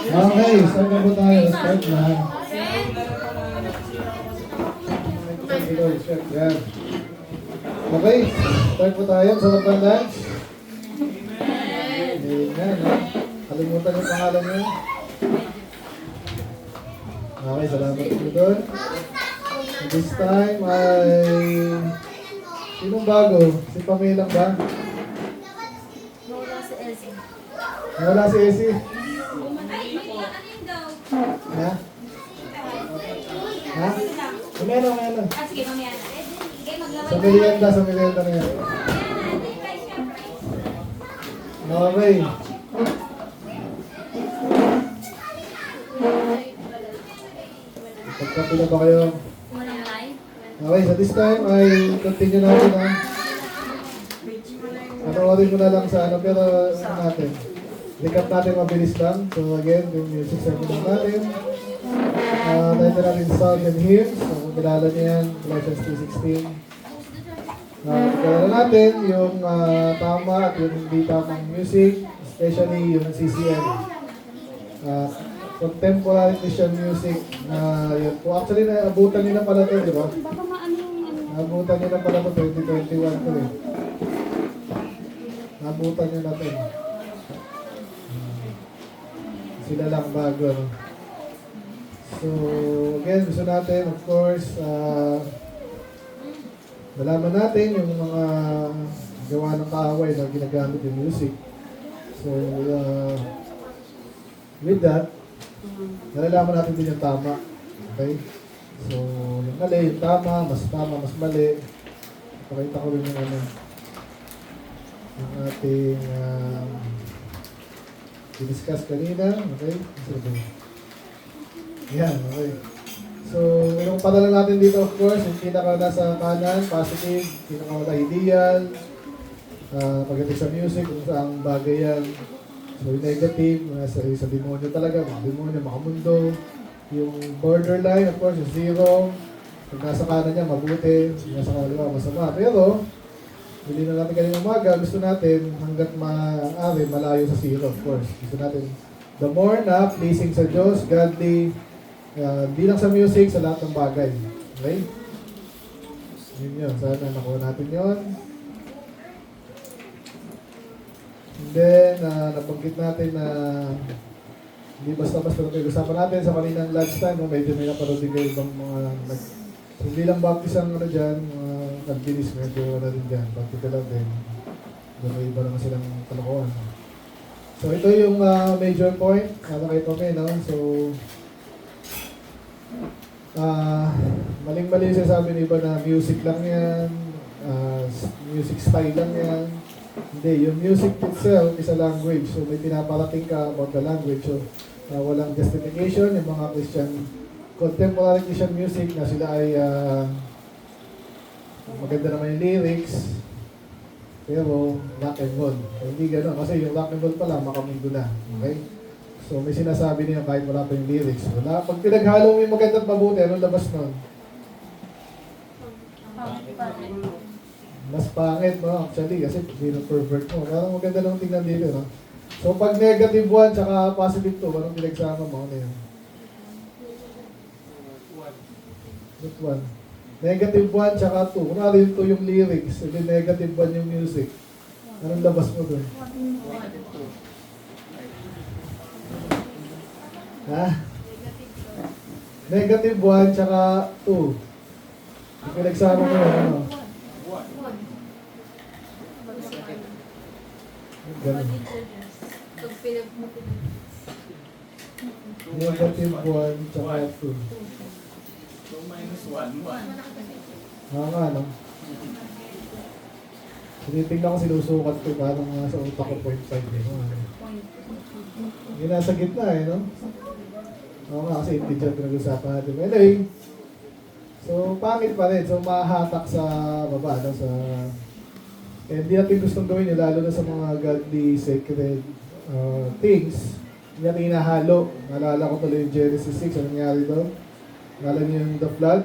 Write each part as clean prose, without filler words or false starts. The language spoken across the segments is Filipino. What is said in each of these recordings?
Okay, start na po tayo. Start na. Yan. Okay, start po tayo. Sarap ng dance. Amen. Kalimutan yung pangalan niyo. Okay, salamat po doon. This time ay... Sinong bago? Si Pamilang ba? Wala si Ezzy. Wala si Essie. Ha? Ha? Umeno. Sige, mamaya na. Sa merienda na yan. Okay. Pagkapi na ba kayo? Okay, so this time ay continue natin ha. Panoorin mo na lang sa ano, pero ano natin. Recap natin mabilis lang. So again, yung music seminar natin. Title natin Sound and Hymns. So kung kilala niyo yan, Colossians 2:16. Kilala natin yung tama at yung hindi tamang music, especially yung CCM. Contemporary Christian music na yun po. Actually, naabutan nila pala ito, di ba? Naabutan nila pala ito, 2021 ko eh. Naabutan nila ito. Sila lang bago, no? So, again, gusto natin, of course, malaman natin yung mga gawa ng kaaway na ginagamit yung music. So, with that, nalalaman natin din yung tama. Okay? So, yung mali, yung tama, mas mali. Pakita ko rin yung ano, yung ating discuss kanina. Okay? So, yan, okay. So, yung padala natin dito, of course, yung pinaka nasa kanan, positive, pinaka wala ideal, pagdating sa music, kung saan bagay yan. So, yung negative, sa demonyo talaga, mga demonyo, mga mundo. Yung borderline, of course, yung zero. Pag nasa kanan niya, mabuti. Nasa kaliwa, masama. Pero, hindi na natin kanina umaga, gusto natin hanggat maaari, malayo sa zero, of course. Gusto natin, the more na pleasing sa Diyos, godly, di lang sa music, sa lahat ng bagay. Okay? Yun. Sana nakuha natin yun. And then, nabanggit natin na hindi basta-basta na pag-usapan natin sa kaninang lunchtime, medyo may napanood din kayo ibang mga so, hindi lang baptist ang ano dyan, mga nagbilis, medyo ano din dyan, baptist lang din. May iba naman silang kalokohan. So, ito yung major point, nakakita kami, no? So, maling-mali siya sabi ng iba na music lang yan, music style lang yan. Hindi, yung music itself is a language. So may pinaparating ka about the language. So walang justification. Yung mga contemporary Christian music na sila ay maganda naman yung lyrics. Pero rock and roll. So, hindi gano'n. Kasi yung rock and roll pala, makamundo na. Okay? So may sinasabi niya kahit wala pa yung lyrics. Wala. Pag pinaghalo mo yung maganda at mabuti, anong labas nun? Mas pangit, no? Actually, kasi pervert mo. Parang maganda lang tingnan dito, no? So, pag negative 1 tsaka positive 2, anong pinagsama mo? Ano yun? What 1? Negative 1 tsaka 2. Kung ano yung 2 yung lyrics, hindi negative 1 yung music. Anong labas mo doon? Ha? Negative 1 tsaka 2. Yung pinagsama mo yun, ano? Ganun. Negative 1 tsaka 2. So minus 1, 1. Nga, no? Tinitingnan ko, sinusukat ko, parang sa utak ko 0.5 eh. Yung nasa gitna eh, no? Oo nga, kasi integer pinag-usapan natin. Anyway, so pangit pa rin. So mahahatak sa baba, no? Sa hindi natin gustong gawin yun, lalo na sa mga godly, sacred things. Hindi natin hinahalo. Naalala ko tuloy yung Genesis 6, ano nangyari doon? Naalala niyo yung the flood?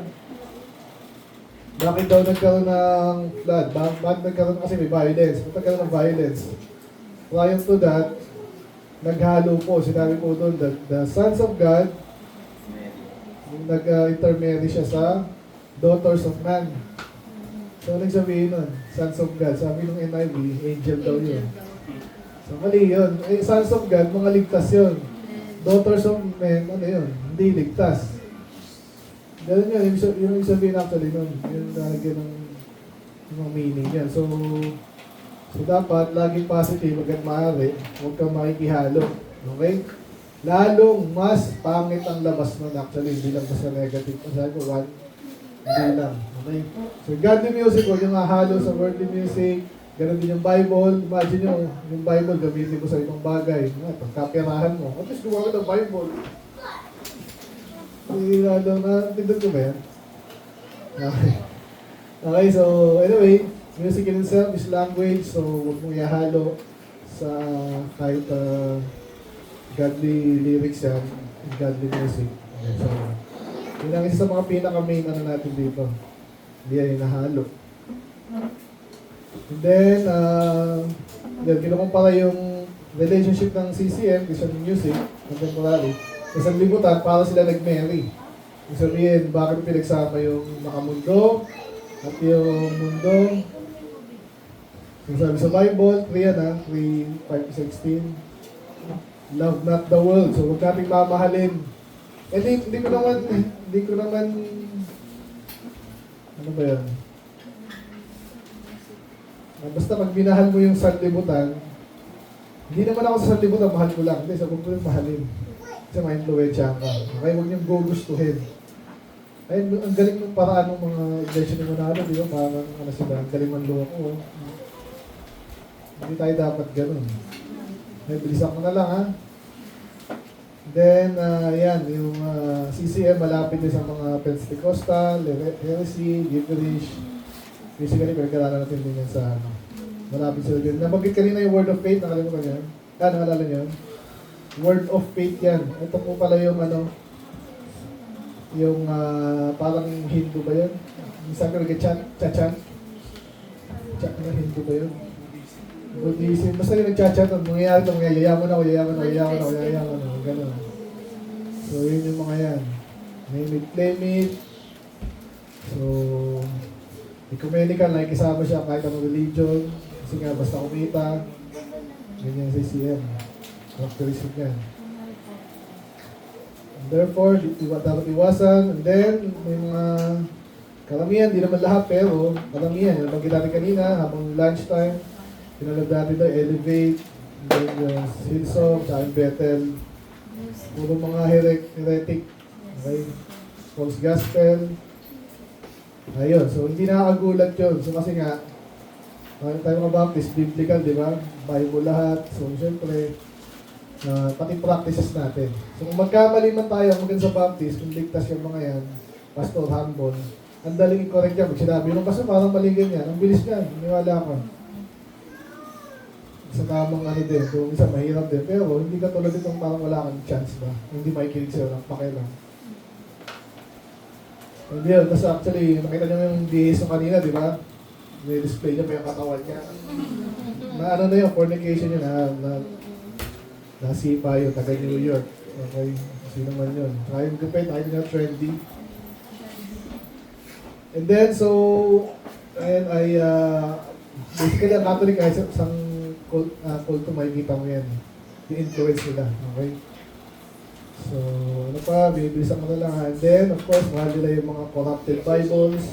Bakit daw nagkaroon ng flood? Bakit nagkaroon? Kasi may violence. Bakit nagkaroon ng violence? Prior to that, naghalo po. Sinabi po doon, the sons of God, nag-intermarry siya sa daughters of man. So, nagsabihin nun, sons of God. Sabi nung NIV, angel daw yun. So, mali yun. Eh, sons of God, mga ligtas yun. Daughters of men, ano yun? Hindi ligtas. Ganun yun. Yung sabihin actually nun. Yung nalagyan ng meaning yan. So, dapat, laging positive, agad maaari, huwag kang makikihalo. Okay? Lalong mas pangit ang labas nun actually. Hindi lang basta negative. Sabi ko, one, hindi lang. Okay? So, godly music, huwag yung halo sa worldly music. Ganon din yung Bible. Imagine nyo, yung Bible, gamitin ko sa ibang bagay. Pagkapirahan mo. At least gumawa ka ng Bible. Lalo na, pindot ko ba yan? Okay. Okay, so anyway, music in itself is language. So, huwag mong ihalo sa kahit godly lyrics yan, godly music. Okay, so, yun ang isa sa mga pinaka-main ano natin dito. Hindi yan hinahalo. And then, kinukumpara yung relationship ng CCM, Christian Music, contemporary, sa sanlibutan, para sila nag-marry. Ibig sabihin, bakit pinagsama yung makamundo at yung mundo. Yung sabi sa Bible, 3:5-16, love not the world. So, huwag nating mamahalin. Hindi ko naman, ano ba yan? Basta pag minahal mo yung sanlibutan, hindi naman ako sa sanlibutan, mahal ko lang. Hindi, sa kung ko yung mahalin. Kasi ma-influensya ka. Okay, huwag niyong gugustuhin. Ay, ang galing ng paraan ng mga iglesia ni Manalo, di ba? Parang ano sila, ang galing ng loko. Hindi tayo dapat ganun. Ay, bilisan ko na lang, ha? Then, yan, yung CCM, malapit din sa mga Pentecostal, heresy, gibberish. Basically, pinagkaralan natin din yan sa malapit sila din. Nabanggit kanina yung word of faith, nakalimutan yan. Nakalala niyo? Word of faith yan. Ito po pala yung yung parang Hindu ba yun? Minsan ko nag-chachan. Hindu ba yun? Buddhism. Basta yung nag-chachat, mangyayari ito, yayaman ako, gano'n. So, yun yung mga yan. Name it, claim it. So, ecumenical, nakikisama siya kahit anong religion. Kasi nga, basta kumita. Ganyan sa CCM. Characteristic yan. And therefore, dapat iwasan. And then, may mga karamihan, di naman lahat, pero karamihan. Yung pag natin kanina, habang lunchtime, pinalab natin ito, Elevate, and then Hillsong, sa Bethel. Puro mga heretic. Okay? False gospel. Ayun, so hindi nakakagulat yun. So kasi nga, tayo mga Baptist, biblical, di ba? Bible lahat. So siyempre, pati practices natin. So kung magkamali man tayo, maganda sa Baptist, kung ligtas yung mga yan, pastor, humble, ang daling i-correct yan. Pag sinabi nung pastor, parang mali ganyan. Ang bilis yan, niwala ka. Sa tamang ano din, kung isa mahirap din. Pero hindi ka tulad itong parang wala kang chance ba? Hindi makikinig sa'yo ng pakilang. And yun, kasi actually, nakita nyo yung DAs yung kanina, di ba? May display niya pa yung katawan niya. Na ano na yun, fornication yun, nasipa yun, taga New York. Okay, sino man yun. Ayun gupit, ayun nga trendy. And then, so, and basically, ang Catholic ay isang cult to makikita mo yan. Yung influence nila, okay? So, ano pa, binibilisan ko na lang. And then, of course, mahal nila yung mga corrupted Bibles.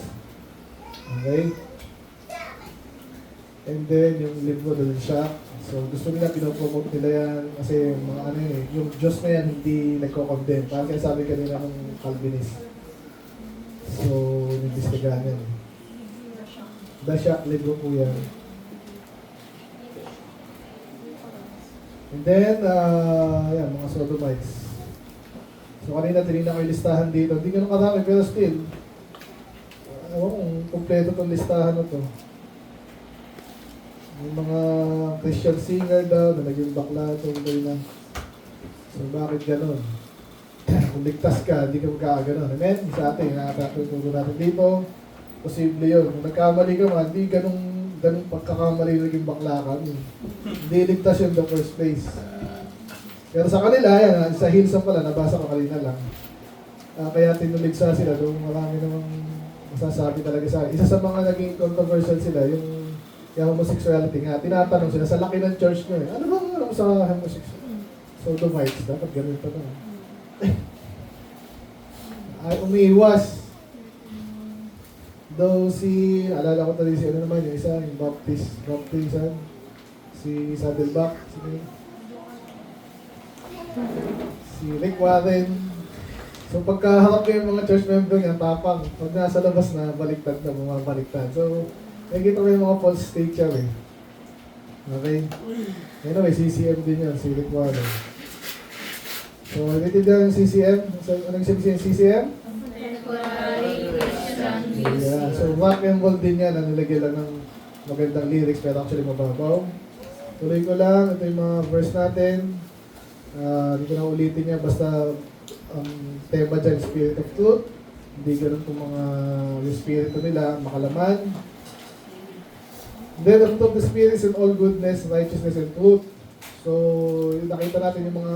Okay? And then, yung libro doon siya. So, gusto nila, pinopromote nila yan. Kasi, mga ano yun, yung Diyos na yan, hindi nagko-condemn. Parang kaya sabi kanila ng Calvinist. So, nag-distigahan yan. Dasha, libro po yan. And then, yan, mga sodomites. So kanina tinignan ko yung listahan dito. Hindi ganun karami, pero still, ewan kung kompleto itong listahan na to. Yung mga Christian singer daw, na naging bakla, tuloy na. So bakit ganun? Kung ligtas ka, hindi ka magkakaganon. Amen? Sa atin, nakatuturo natin dito, posible yun. Kung nagkamali ka man, hindi ganun pagkakamali naging bakla ka. Hindi ligtas yun the first place. Pero sa kanila, yan, sa Hillsong pala, nabasa ko kanina lang. Kaya tinuligsa sila doon, marami namang masasabi talaga sa akin. Isa sa mga naging controversial sila, yung homosexuality nga. Tinatanong sila, sa laki ng church nyo eh, ano bang alam sa homosexuality? Sodomites, dapat ganun pa na. Ay, umiiwas. Though alala ko tali si ano naman, yung isa, yung baptisan, si Saddleback, si Rick Warren. So pagkaharap ko yung mga church member niya, tapang. Pag nasa labas na, baliktad na, bumabaliktad. So, nakikita ko yung mga false teacher eh. Okay? Anyway, CCM din yan, si Rick Warren. So, naiintindihan yung CCM? Anong sabi yung CCM? Yeah, so rock and roll din yan, nilagay lang ng magandang lyrics pero actually mababaw. Tuloy ko lang, ito yung mga verse natin. Hindi ko na ulitin niya, basta ang tema dyan, Spirit of Truth. Hindi ganun kung mga yung spirito nila, makalaman. Then the fruit of the Spirit is in all goodness, righteousness, and truth. So, yung nakita natin yung mga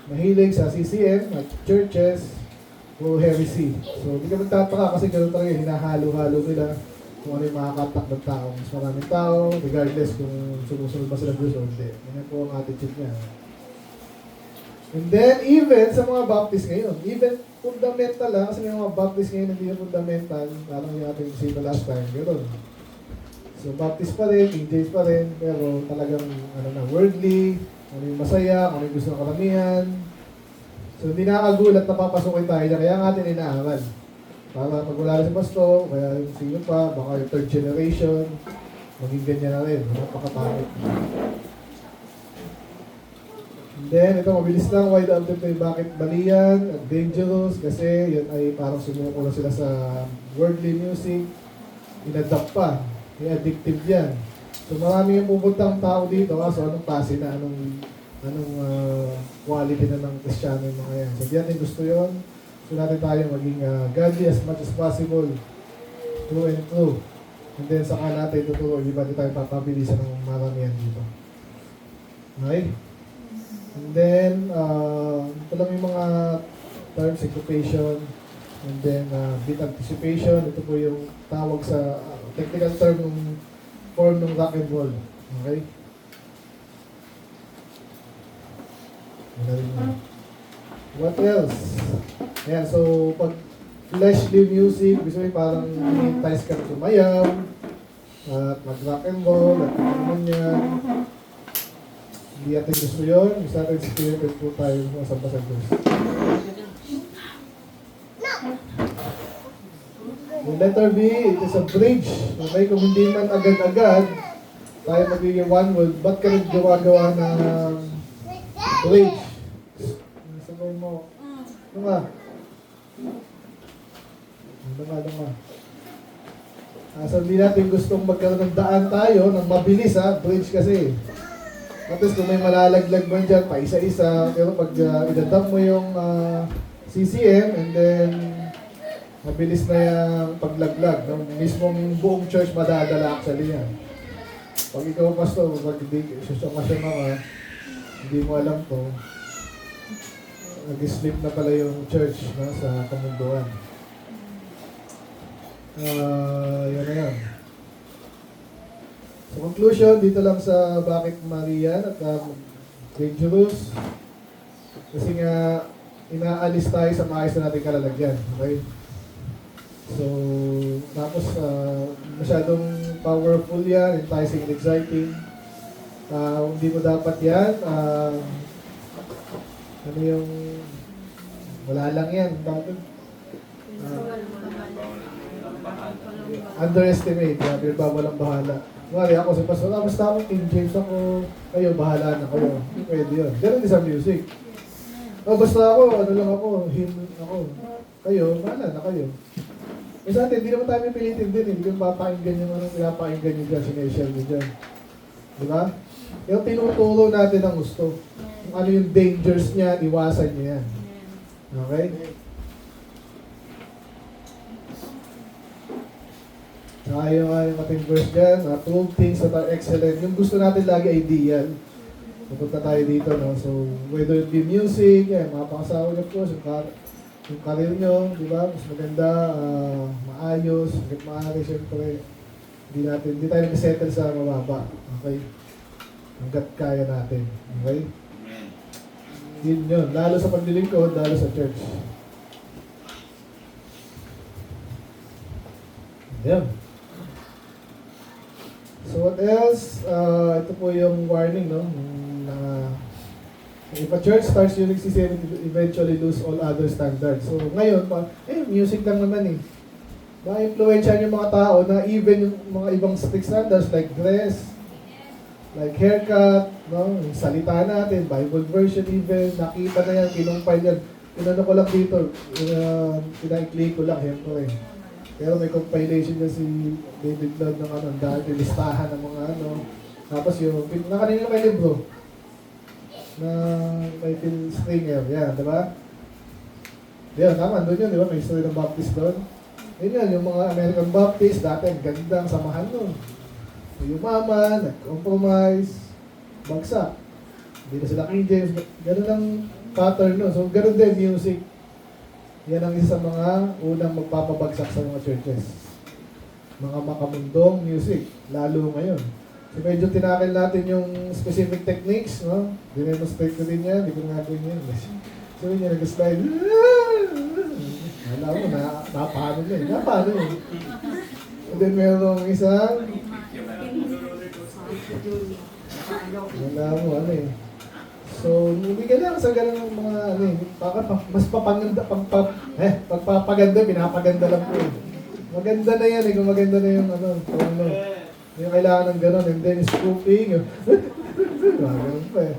mahilig sa CCM, at churches, o heresy. So, hindi ka magtataka kasi ganoon talaga, hinahalo-halo nila kung ano yung makakatak ng tao. Mas maraming tao, regardless kung sumusunod ba sila Diyos o hindi. Ganyan po ang attitude niya. And then, even sa mga Baptist ngayon, even fundamental lang, kasi yung mga Baptist ngayon hindi yung fundamental, parang yung ating sino last time, ganoon. So, Baptist pa rin, King James pa rin, pero talagang worldly, ano yung masaya, ano yung gusto ng karamihan. So, hindi nakakagulat na papasukin tayo dyan. Kaya ang atin inaaral. Para pag wala na si Pasto, kaya yung sino pa, baka yung third generation, maging ganyan na rin. Napakapangit. And then, ito mabilis lang, why the ultimate, bakit mali yan, at dangerous, kasi yun ay parang sumuko na sila sa worldly music, inadapt pa, may addictive yan. So marami yung pupuntang tao dito, so anong klase na, anong quality na ng Kristiyano yung mga yan. So di natin gusto yun, so natin tayo maging godly as much as possible, true and true. And then saka natin tuturo, di ba di tayo papabilisan ng maramihan dito. Okay? And then, ito lang yung mga terms, occupation, and then bit anticipation. Ito po yung tawag sa technical term ng form ng rock and roll. Okay? What else? Ayan, so pag fleshly music, gusto mo parang entice ka na sumayaw, at mag-rock and roll, at naman yan. Hindi natin gusto yun. Gusto natin spirited po tayo sa Diyos. Yung letter B, it is a bridge. Okay, kung hindi man agad-agad, tayo magiging one world, ba't ka naggawa-gawa ng bridge? Sabay mo. Ano nga? Ano nga? So hindi natin gustong magkaroon ng daan tayo ng mabilis bridge kasi. At least kung may malalaglag man dyan, pa isa-isa, pero pag idadap mo yung CCM and then mabilis na yung paglaglag. No? Mismong buong church madadala actually yan. Pag ikaw pastor, pag susumasyon ka, hindi mo alam to, nag-sleep na pala yung church sa kamunduan. Yan na yan. So conclusion, dito lang sa bakit Marian at dangerous. Kasi nga, inaalis tayo sa maayos na nating kalalagyan. Okay? So, tapos masyadong powerful yan, enticing and exciting. Hindi mo dapat yan. Ano yung, wala lang yan. Underestimate, walang bahala. Mari ako sa pastor, basta ako King James ako, kayo bahala na kayo. Hindi pwede yun. Ganun din sa music. Basta ako, ano lang ako, hymn ako. Kayo, bahala na kayo. Kasi natin, hindi naman tayo may pilitin din. Hindi yung papakinggan yung pinapakinggan nyo dyan, sineshare nyo dyan. Di ba? Yung tinuturo natin ang gusto. Kung ano yung dangers niya, iwasan niya yan. Okay? Saka yung ating verse dyan, 12 things that are excellent. Yung gusto natin lagi ideal. pupunta tayo dito, no? So, whether it be music, yan, mga pangasawa niyo, of course, yung career nyo, di ba? Mas maganda, maayos, hanggat maaari, syempre, hindi tayo nag-settle sa mababa. Okay? Hanggat kaya natin. Okay? Yun. Lalo sa paglilingkod, lalo sa church. Yan. So what else? Ito po yung warning, no? Na if a church starts using CCM, it will eventually lose all other standards. So ngayon, music lang naman eh. Ma-influensya yung mga tao na even yung mga ibang strict standards like dress, like haircut, no? Yung salita natin, Bible version even, nakita na yan, kinumpay yan. Pinano ko lang dito, pinaikli ko lang, syempre. Pero may compilation niya si David Lloyd ng dahil listahan ng mga Tapos yung, nakanina may libro na Michael Stringer, yan, di ba? Yan, tama, doon yun, di ba? May history ng Baptist doon. Yun, yung mga American Baptist, dati ang gandang samahan nun. Yumaman, nag-compromise, bagsak. Hindi na sila King James, ganun ang pattern nun. So, ganun din, music. Yan ang isa sa mga unang magpapabagsak sa mga churches. Mga makamundong music, lalo ngayon. So medyo tinakil natin yung specific techniques, no? Dinemonstrate ko din yan, di ko nga din yan. So yun yan, nag-slide. Alam mo, napano yun. Napano yun. And then merong isang, wala mo, So, hindi ka lang sa ganun mga mas pagpapaganda, pinapaganda lang po. Maganda na yan kung maganda na yung Hindi kailangan ng ganun, and then scooping, ganun pa eh.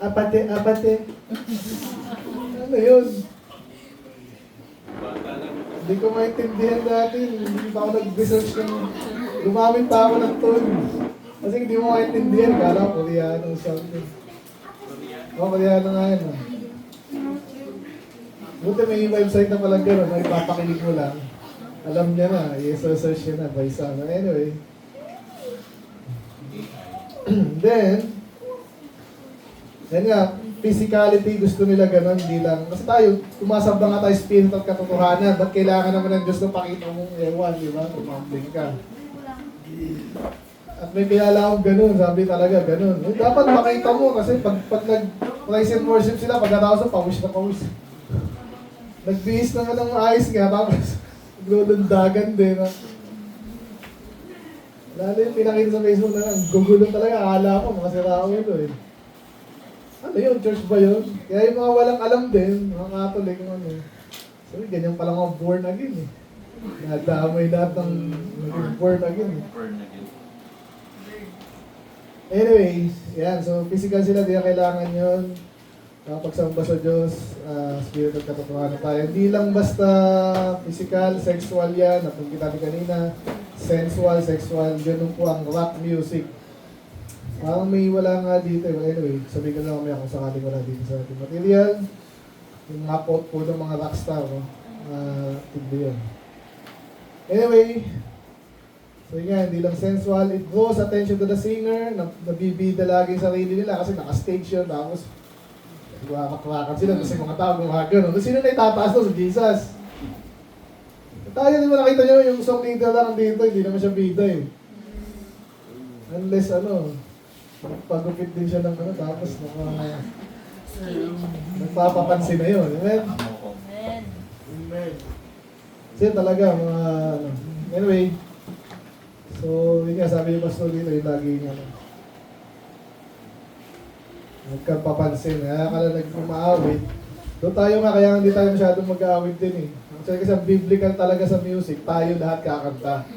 Apate. Ano yun? Hindi ko maintindihan natin, hindi pa ako nag-research gumamit pa ako ng tone. Kasi hindi mo maintindihan, kala ko Koreano or something. Koreano nga yun. Buti may website na palang gano'n, may papakinig mo lang. Alam niya na, i-search niya na by sound. Anyway. Then, yan nga, physicality, gusto nila gano'n, hindi lang. Kasi tayo, tumasabang nga tayo spirit at katotohanan. Ba't kailangan naman ng Diyos na pakita mong ewan, di ba? Tumambling ka. At may kilala akong ganun, sabi talaga ganun. Dapat makita mo kasi pag nag-praise and worship sila, pagkatapos pawis na pawis. Nagbihis naman ng ayos nga, tapos naglulundagan din. Lalo yung pinakita sa Facebook na gugulo talaga, akala ko, makasira ko ito eh. Ano yun? Church ba yun? Kaya yung mga walang alam din, mga Catholic, sabi, ganyan palang mga born again eh. Nadamay lahat ng born again eh. Anyway, yan. So, physical sila, di na kailangan yun. Pagsamba sa Diyos, spirit at katotohanan tayo. Hindi lang basta physical, sexual yan. Napagkita natin kanina. Sensual, sexual. Ganun po ang rock music. Parang may wala nga dito. Well, anyway, sabihin ko lang mamaya kung sakaling wala dito sa ating material. Yung mga quote po ng mga rockstar. Hindi yun. Anyway, so yun nga, hindi lang sensual. It draws attention to the singer. Nabibida lagi yung sarili nila kasi naka-stage yun. Tapos, wakak-wakan sila kasi mga tao gumagano. Sino na itataas doon? Si Jesus. Tayo, di ba nakita nyo yung song leader lang dito, hindi naman siya bida eh. Unless pagupit din siya ng tapos nagpapapansin na yun. Amen? Amen. Kasi talaga, anyway, so, yun nga, sabi yung pastor dito, yung lagi nga, nagkapapansin, kaya ka lang nag-umaawit. Doon tayo nga, kaya hindi tayo masyadong mag-aawit din eh. Kasi biblical talaga sa music, tayo lahat kakanta.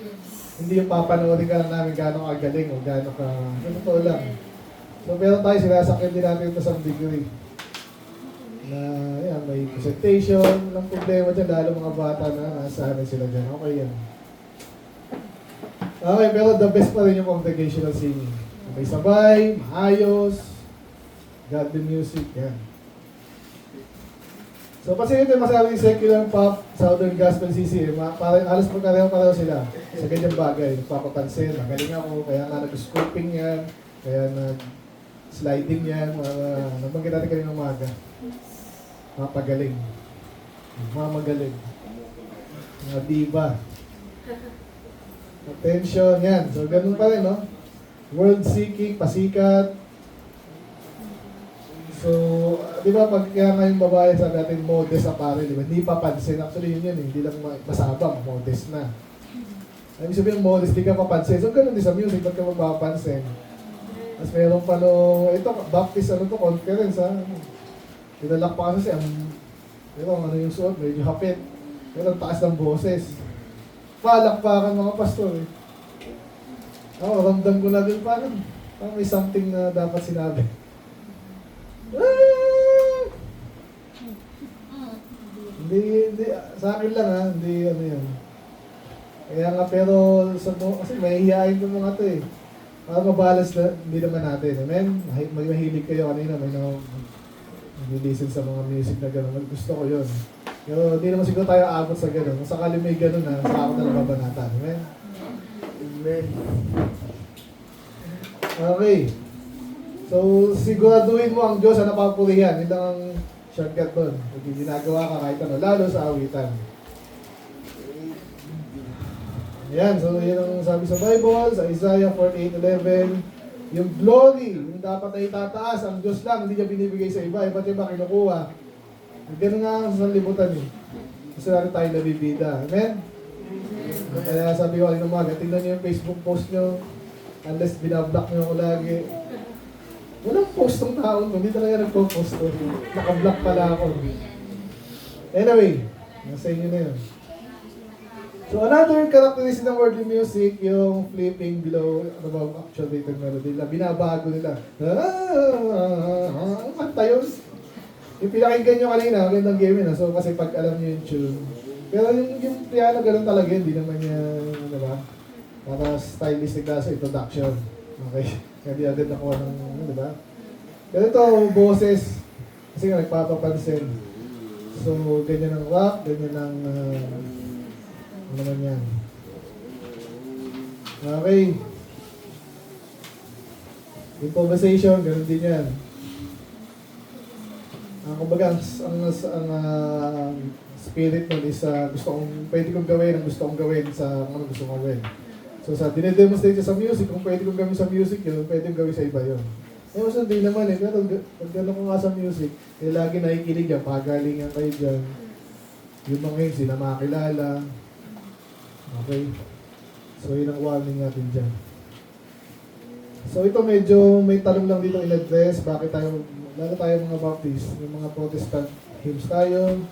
Hindi yung papanoorin ka lang namin gano'ng kagaling o gano'ng ka, totoo lang. So, pero tayo, sinasakit din natin ito sa degree. Na, yan, may presentation, walang problema dyan, lalo mga bata na nasahanay sila dyan. Okay yan. Okay, pero the best pa rin yung congregational singing. May sabay, maayos, godly music, yan. So, kasi ito yung masabing secular pop, southern gospel CCM, parang halos magkareho-pareho sila sa ganyang bagay. Nagpapapansin, magaling ako, kaya nga nag-scooping yan, Kaya sliding yan, nabanggit natin kanina ng umaga. Mapagaling. Mamagaling. Mga diva. Attention, yan. So, ganun pa rin, no? World seeking, pasikat. So, di ba pag kaya ngayong babae sa natin modest apparel, di ba? Hindi papansin. Actually, yun yun, hindi lang masabang, modest na. Ibig sabihin, modest, di ka papansin. So, ganun din sa music, ba't ka magpapansin? Tapos meron pa no, ito, Baptist, ano to, conference, ha? Tinalak pa kasi, pero ano yung suot, medyo hapit. Pero ang taas ng boses. Palakpakan mga pastor, eh. Ako, ramdam ko na din, parang may something na dapat sinabi. Hindi, sa akin lang ha, hindi ano yun. Kaya nga pero, kasi mahihiyain ko mga to eh. Para mabalance na, hindi naman natin. Amen? May mahilig kayo kanina, may nag-listen sa mga music na gano'n. Gusto ko yun. Pero hindi naman siguro tayo aabot sa gano'n. Kung sakali may gano'n na, sa ako na lang babanatan. Amen? Amen. Okay. So, siguraduhin mo ang Diyos na napapurihan. Yun lang ang shortcut doon. Pag ginagawa ka kahit ano, lalo sa awitan. Ayan, so yun ang sabi sa Bible, sa Isaiah 48:11. Yung glory, yung dapat na itataas, ang Diyos lang, hindi niya binibigay sa iba. Iba't iba kinukuha. Ganun nga ang sanlibutan eh. Gusto natin tayo nabibida. Amen? Kaya sabi ko kanina umaga, tingnan niyo yung Facebook post niyo. Unless binablock niyo ako lagi. Walang post ng taon ko, hindi talaga nagpo-post ko. Naka-block pala ako. Anyway, nasa inyo na yun. So another characteristic ng worldly music, yung flipping below above actuated melody. Binabago nila. Ang kanta yun. Yung pinakinggan nyo kanina, magandang game yun. So kasi pag alam nyo yung tune. Pero yung piano, ganun talaga yun. Hindi naman yan, ano ba? Para stylistic na sa introduction. Okay? Kaya di agad nakuha ng, ano ba? Pero ito, boses. Kasi nga, nagpapapansin. So, ganyan ang rock, ganyan ang, ano naman yan. Okay. Improvisation, ganun din yan. Kumbaga, ang spirit nun is pwede kong gawin ang gusto kong gawin sa ano gusto kong gawin. So sa dinedemonstrate sa music, kung pwede kong gawin sa music yun, pwede kong gawin sa iba yun. Eh, mas hindi naman eh. Pero pag gano'n ko nga sa music, eh lagi nakikinig yan, pagalingan kayo dyan. Yung mga hits, na makakilala. Okay? So yun ang warning natin dyan. So ito medyo may tanong lang dito in-address, bakit tayo, lalo tayo mga Baptist, yung mga Protestant hymns tayo.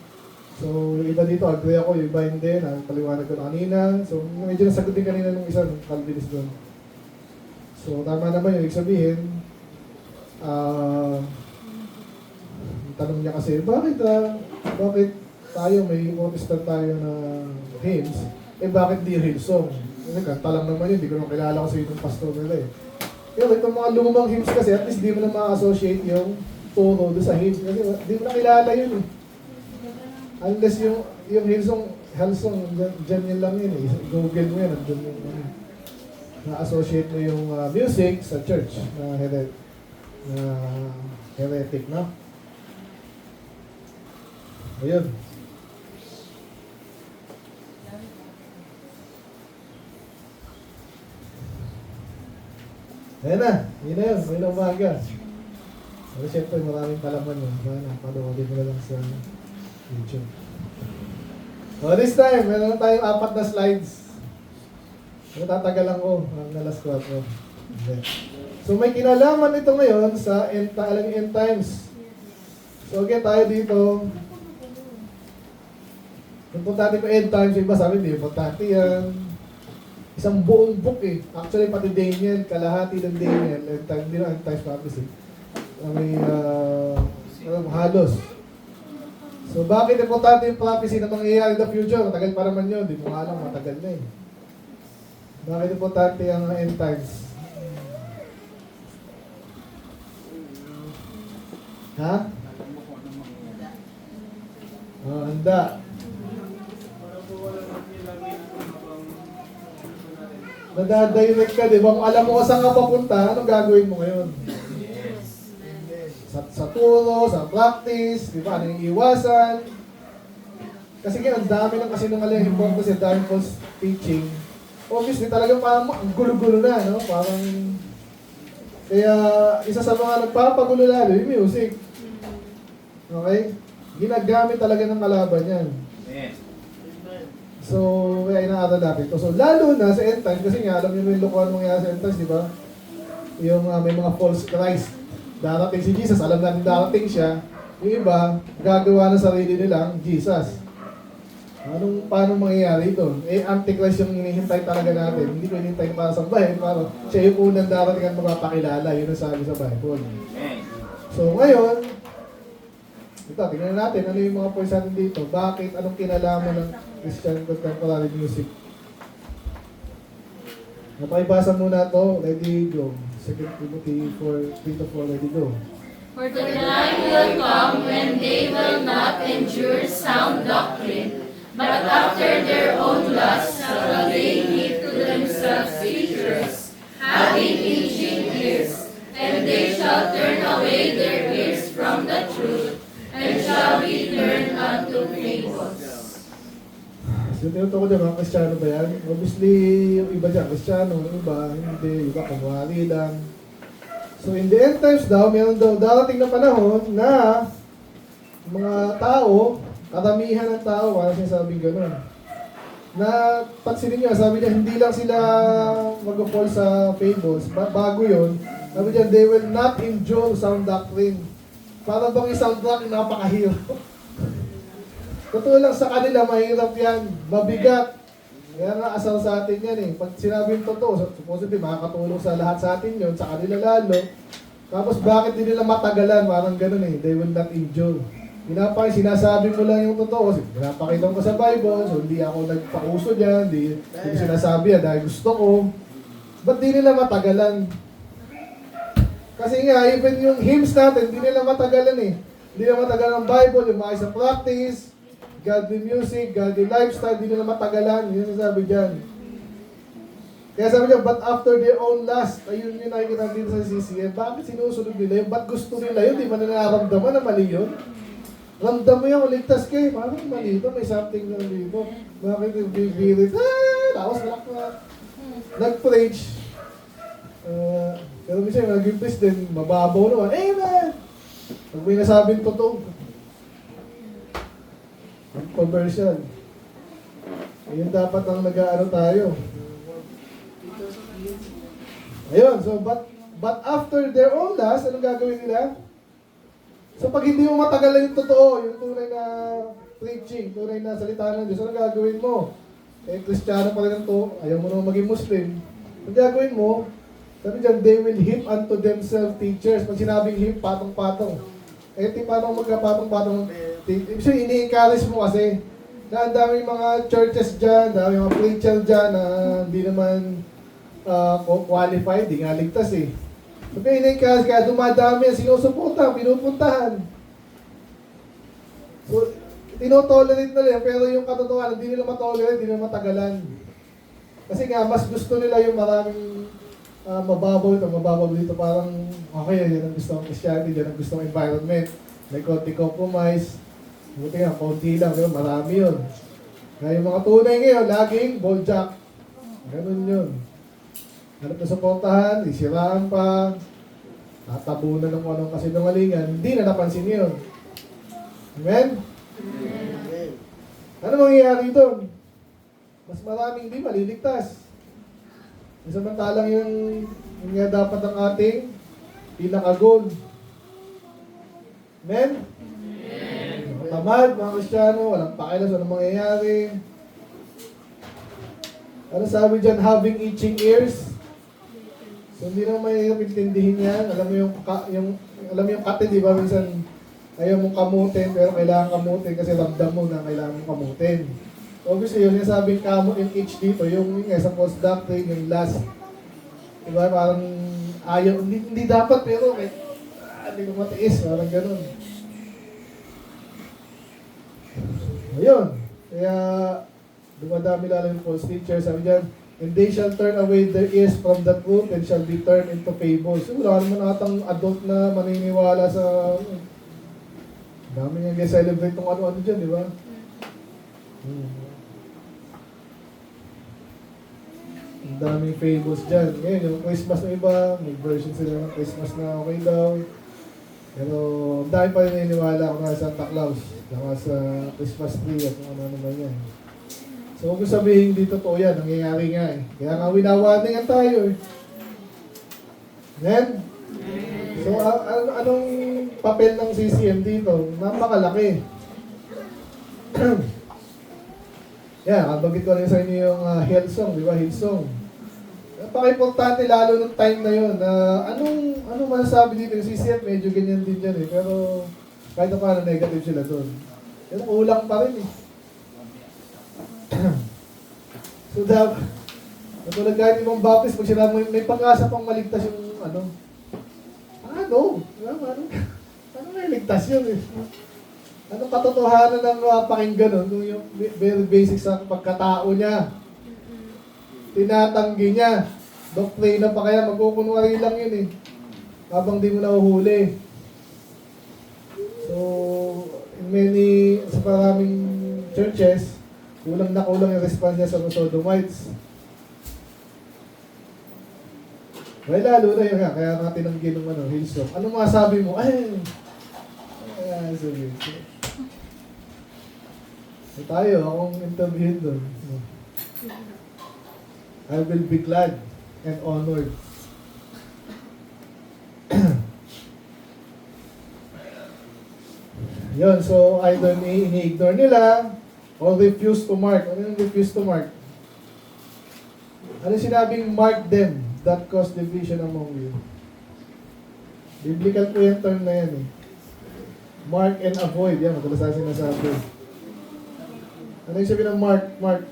So yung iba dito, agree ako, yung iba hindi, paliwanag ko na kanina. So medyo nasagot din kanina nung isa, nung Calvinist doon. So tama naman yung ibig sabihin. Tanong niya kasi, bakit tayo may Protestant tayo na hymns, eh bakit di Hillsong? Kasi kanta lang naman yun, hindi ko nang kilala kasi yung pastor nila eh. Pero itong mga lumang hymns kasi, at least di mo na ma-associate yung tono doon sa hymns. Kasi di mo na kilala yun eh. Unless yung Hillsong, dyan yun lang yun eh. Google mo yan, andun yung na-associate mo yung music sa church na heretic, no? Ayun. Ayan na, yun na yun, may umaga. Pero syempre maraming palaman yun. Sana, panoodin mo na lang sa YouTube. So this time, meron na tayong 4 na slides. Tatagalan ko, hanggang alas 4. Okay. So may kinalaman ito ngayon sa end times. So again, tayo dito. Importante ko end times, iba sabi hindi importante yan. Isang buong book eh. Actually, pati Daniel, kalahati ng Daniel, hindi na end times prophecy. May halos. So bakit importante yung prophecy na mangyayari in the future? Matagal pa naman yun, di mo nga alam, matagal na eh. Bakit importante ang end times? Ha? Handa. nadadirect ka, di ba? Kung alam mo kung saan ka papunta, anong gagawin mo ngayon? Sa turo, sa practice, di ba? Ano yung iwasan? Kasi nga, ang dami ng kasinungaling important kasi dahil false teaching. Obviously, talagang parang ang gulo-gulo na, no? Parang, kaya isa sa mga nagpapagulo lalo, yung music. Okay? Ginagamit talaga ng kalaban yan. So, kaya inaaral natin ito. So, lalo na sa end times, kasi nga, alam niyo yung lokohan mangyayari sa end times, di ba? Yung may mga false Christ. Darating si Jesus, alam natin darating siya. Yung iba, gagawa ng sarili nilang Jesus. Paano mangyayari ito? Antichrist yung hinihintay talaga natin. Hindi ko hinihintay para sa bahay, para siya yung unang darating at magpapakilala. Yun ang sabi sa Bible. So, ngayon, ito, tingnan natin ano yung mga points natin dito. Bakit? Anong kinalaman ng Christian contemporary music? Napakibasa muna ito. Ready, go. 2 Timothy 4:3-4, ready, go. For the time will come when they will not endure sound doctrine, but after their own lusts shall they heap to themselves teachers, having itching ears, and they shall turn away their ears from the truth, and shall be turned unto fables. So, tinuto ko dyan, mga Kristiyano ba yan? Obviously, yung iba dyan, Kristiyano, yung iba, hindi, iba, kumwari lang. So, in the end times daw, meron daw darating na panahon na mga tao, karamihan ng tao, wala sinasabing gano'n. Na, pansinin nyo, sabi niya, hindi lang sila mag-fall sa fables. Bago yun, sabi niya, they will not endure sound doctrine. Para bang yung sound doctrine, napakahirap. Totoo lang sa kanila, mahirap yan. Mabigat. Kaya nga, asal sa atin yan eh. Pag sinabi yung totoo, supposedly makakatulong sa lahat sa atin yun, sa kanila lalo. Tapos bakit din nila matagalan? Parang ganun eh. They will not endure. Sinasabi mo lang yung totoo. Pinapakita ko sa Bible, so hindi ako nagpauso dyan, hindi sinasabi yan dahil gusto ko. Ba't di nila matagalan? Kasi nga, even yung hymns natin, hindi nila matagalan eh. Hindi nila matagalan ang Bible, yung mga sa practice, godly music, godly lifestyle, hindi nila matagalan. Yun yung sabi dyan. Kaya sabi niya, but after their own lust, ayun yung nakikita din sa CCN, bakit sinusunod nila yun? Ba't gusto nila yun? Di ba nararamdaman na mali yun? Ramdam mo yung ligtas kayo, parang mali ito, may something na dito. Bakit yung bibirit? Tapos nag-preach. Pero minsan, nag-preach din, mababaw naman. Amen! Pag may nasabing totoo, conversion. Ayun dapat ang nag-aano tayo. Ayun, so but after their own lust, anong gagawin nila? So pag hindi mo matagalan yung totoo, yung tunay na preaching, tunay na salita ng Diyos, anong gagawin mo? Kristiyano pa rin to, ayaw mo naman maging Muslim. Ang gagawin mo, sabi dyan, they will heap unto themselves teachers. Pag sinabing heap, patong-patong. Paano magkapatong-patong? Ibig sabihin, ini-encourage mo kasi na ang daming mga churches dyan, daming mga preacher dyan na hindi naman qualified, di nga ligtas eh. Sabi, ini-encourage kaya dumadami ang sinusuportahan, pinupuntahan. So, tinotolerate na nila, pero yung katotohanan, hindi nila matolerate, hindi nila matagalan. Kasi nga, mas gusto nila yung maraming mababaw dito, parang okay, yan ang gusto ng Christianity, yan ang gusto ng environment. May konti compromise. Buti nga, konti lang, pero marami yun. Kaya yung mga tunay ngayon, laging ball jack. Ganun yun. Hanap na suportahan, isiraan pa, tatabunan ng anong kasinungalingan, hindi na napansin yun. Amen? Amen. Ano mangyayari doon? Mas maraming hindi maliligtas. Samantalang yung nga dapat ang ating pinaka-goal. Amen? Amen. Tamad, mga Kristiyano, walang pakialam sa anong mangyayari. Ano sabi dyan? Having itching ears. So hindi naman mahirap intindihin yan. Alam mo yung kate, di ba? Minsan ayaw mong kamutin, pero kailangan kamutin kasi ramdam mo na kailangan mong kamutin. Obviously, yun yung sabing kamot yung itch dito, yung sa false doctrine, yung last. Diba? Parang ayaw, hindi dapat, pero hindi ko matiis, parang ganun. Ayun. Kaya, dumadami lalo yung false teacher. Sabi dyan, And they shall turn away their ears from the truth and shall be turned into fables. So, wala naman atang adult na maniniwala sa... Dami nga celebrate tong ano-ano dyan, di ba? Ang daming fables dyan. Ngayon, yung Christmas na iba, may version sila ng Christmas na okay daw. Pero, ang dami pa rin naniniwala kung sa Santa Claus, saka sa Christmas tree at kung ano naman yan. So, huwag ko sabihin hindi totoo yan, nangyayari nga eh. Kaya nga winawarningan tayo eh. Then, so, anong papel ng CCM dito? Napakalaki. Yan, banggit ko rin sa inyo yung Hillsong, di ba? Hillsong. Napaka-importante lalo nung time na yun. Anong masasabi dito? Yung CCM, medyo ganyan din dyan eh. Pero kahit na paano negative sila doon. Pero kulang pa rin eh. So, natulad kahit ibang baptist, pag sinabi mo, may pag-asa pang maligtas yung ano. Ano may ligtas yun eh? Anong katotohanan ng pakinggan nun? Kung yung very basic sa pagkatao niya. Tinatanggi niya. Doktrina pa kaya, magkukunwari lang yun eh. Habang di mo nahuhuli. So, in sa maraming churches, kulang na kulang yung response niya sa mga sodomites. Well, lalo na yun nga, kaya nga tinanggi ng Hillsong. Anong masabi mo? Sorry. So tayo, akong interviewin doon. I will be glad and honored. Yun, so either ini-ignore nila or refuse to mark. Ano yung refuse to mark? Ano sinabing mark them that cause division among you? Biblical po yung term na yan eh. Mark and avoid. Yan, madalas sinasabi. Ano yung sabi ng mark? Mark.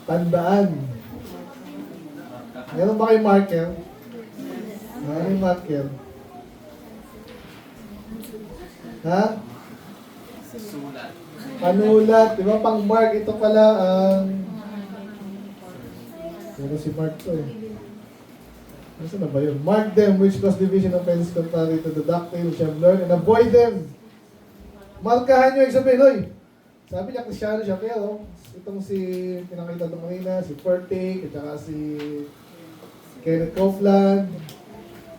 Tandaan. Meron ba kayong marker? Ano yung marker? Ha? Sulat. Panulat. Di ba pang mark? Ito pala ang... Pero si Mark to eh. Nasaan na ba yun? Mark them which cause division of offense contrary to the doctrine which have learned and avoid them. Markahan nyo. Sabihin, oy. Sabi niya, Kristyano siya. Pero itong si, pinakita itong kanina, si Pertic, at saka si Kenneth Copeland.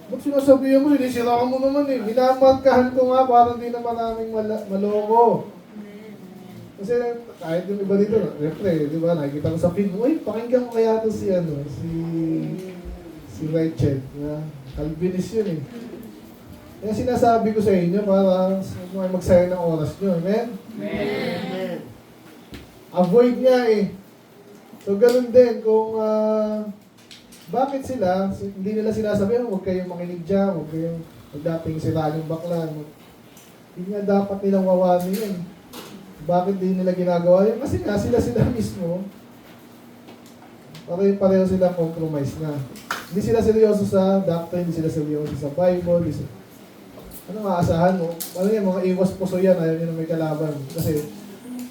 Ba't sinasabihin mo, sinisiraan mo naman eh. Minamarkahan ko nga para hindi na maraming maloko. Kasi kahit yung iba dito, repre, di ba, nakikita ko sa feed, uy, pakinggan ko kaya ito si Rachel. Calvinist yun eh. Kaya sinasabi ko sa inyo para magsayang ng oras nyo. Amen? Amen. Avoid niya eh. So, ganun din kung bakit sila, hindi nila sinasabi, huwag kayong makinig dyan, huwag kayong magdating siraling bakla. Hindi nga dapat nilang wawani yun. Bakit di nila ginagawa yun? Kasi nga sila mismo, pareho sila compromise na. Hindi sila seryoso sa doctrine, hindi sila seryoso sa Bible. Ano maasahan mo? Ano yan, mga iwas puso yan, ayaw nyo na may kalaban. Kasi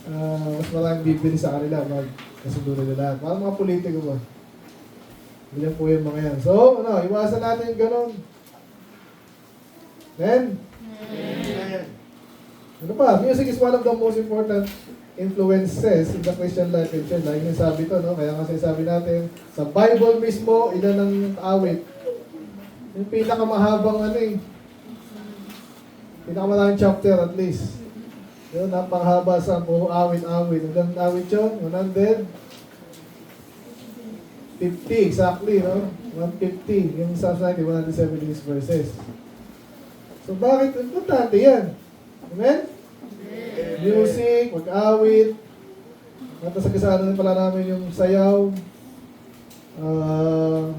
mas maraming bibili sa kanila, magkasundo nila lahat. Parang mga politiko ba? Ganyan po yung mga yan. So, iwasan natin yung ganun. Then, ano pa? Music is one of the most important influences in the Christian life and church. Lagi yung sabi to, no? Kaya kasi sabi natin, sa Bible mismo, ilan ang awit. Yung pinakamahabang pinakamaraming chapter at least. Yun, napakahaba sa puro awit-awit. Ilang awit yun? 150 exactly, no? 150. Yung Psalms 90, 176 verses. So, bakit? Importante yan. Amen? Music, mag-awit. At sa kasalanan pala namin yung sayaw.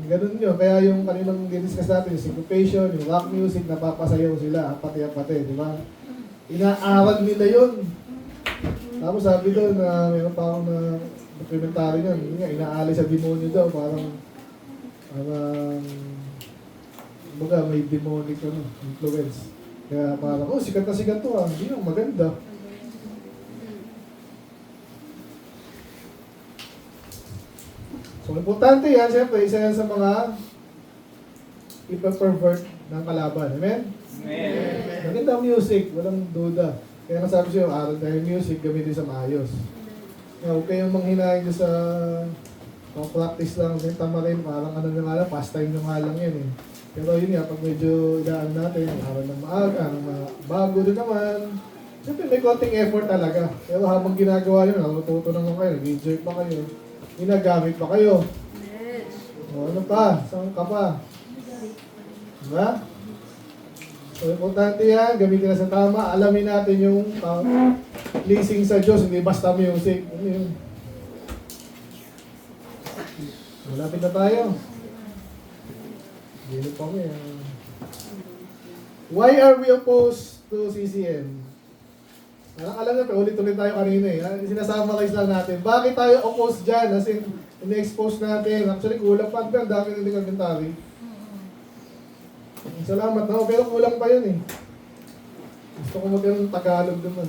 Ganun yun. Kaya yung kaninang discuss natin, yung syncopation, yung rock music, napapasayaw sila, pati-pati, di ba? Inaaral nila yun. Tapos sabi doon na mayroon pa akong na documentary yun. Yun nga, inaali sa demonyo daw. Parang may demonic influence. Kaya parang, oh, sikat na sikat to ah. Hindi lang, maganda. So, importante yan, siyempre, isa yan sa mga ipa-pervert ng kalaban. Amen? Amen. Maganda ang music, walang duda. Kaya nasabi siya, aral tayo music, gamitin sa maayos. Kaya huwag kayong manghinahin dyan sa practice lang, yung tama rin, parang ano na nga lang, pastime na nga lang yan eh. Pero yun nga, pag medyo idaan natin, aral ng maaga, ng bago din naman, siyempre may konting effort talaga. Pero habang ginagawa yun, natututo naman kayo, nag-enjoy pa kayo, ginagamit pa kayo. O ano pa, saan ka pa? Diba? So, importante yan, gamitin na sa tama, alamin natin yung pleasing sa Diyos, hindi basta music. Ano yun? Malapit na tayo. Hindi pa kami. Why are we opposed to CCM? Alam na, ulit-ulit tayo kanina eh. Sinasummarize lang natin. Bakit tayo opposed dyan? As in, in-expose natin. Actually, kulang pa. Ang dami ng commentary. Salamat na. Pero kulang pa yun eh. Gusto ko magkaroon ng Tagalog naman.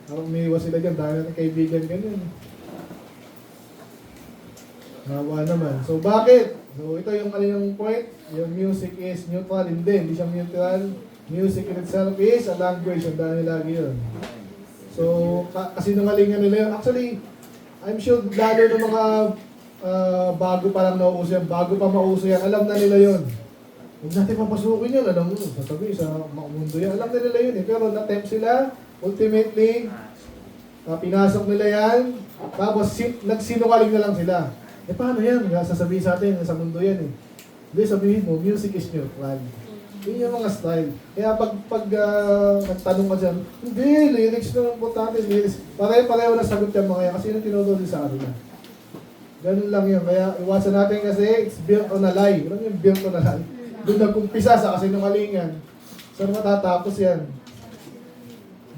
Parang umiiwas sila dyan. Dahil natin kaibigan ganyan. Nawa naman. So, bakit? So, ito yung kanilang point. Yung music is neutral. Hindi siya neutral. Music in itself is a language. Ang dami lagi yun. So, kasi nungalingan nila yun. Actually, I'm sure lalo ng mga bago pa lang nauuso yan, bago pa mauso yan, alam na nila yun. Huwag natin papasukin yun, alam mo, sasabi sa mundo yan, alam na nila yun eh. Pero na-tempt sila, ultimately, pinasok nila yan, tapos nagsinungaling na lang sila. Eh paano yan? Sasabihin sa atin, sa mundo yan eh. Hindi, sabihin mo, music is neutral. Yun yung mga style. Kaya pag nagtanong ka dyan, hindi, lyrics na importante, lyrics. Pareho-pareho na sagot yung mga yan kasi yun ang tinuturo sa kanila. Ganun lang yun. Kaya iwasan natin kasi it's built on a lie. Alam yung built on a lie? Doon nagkumpisa sa kasinungalingan. Saan matatapos yan?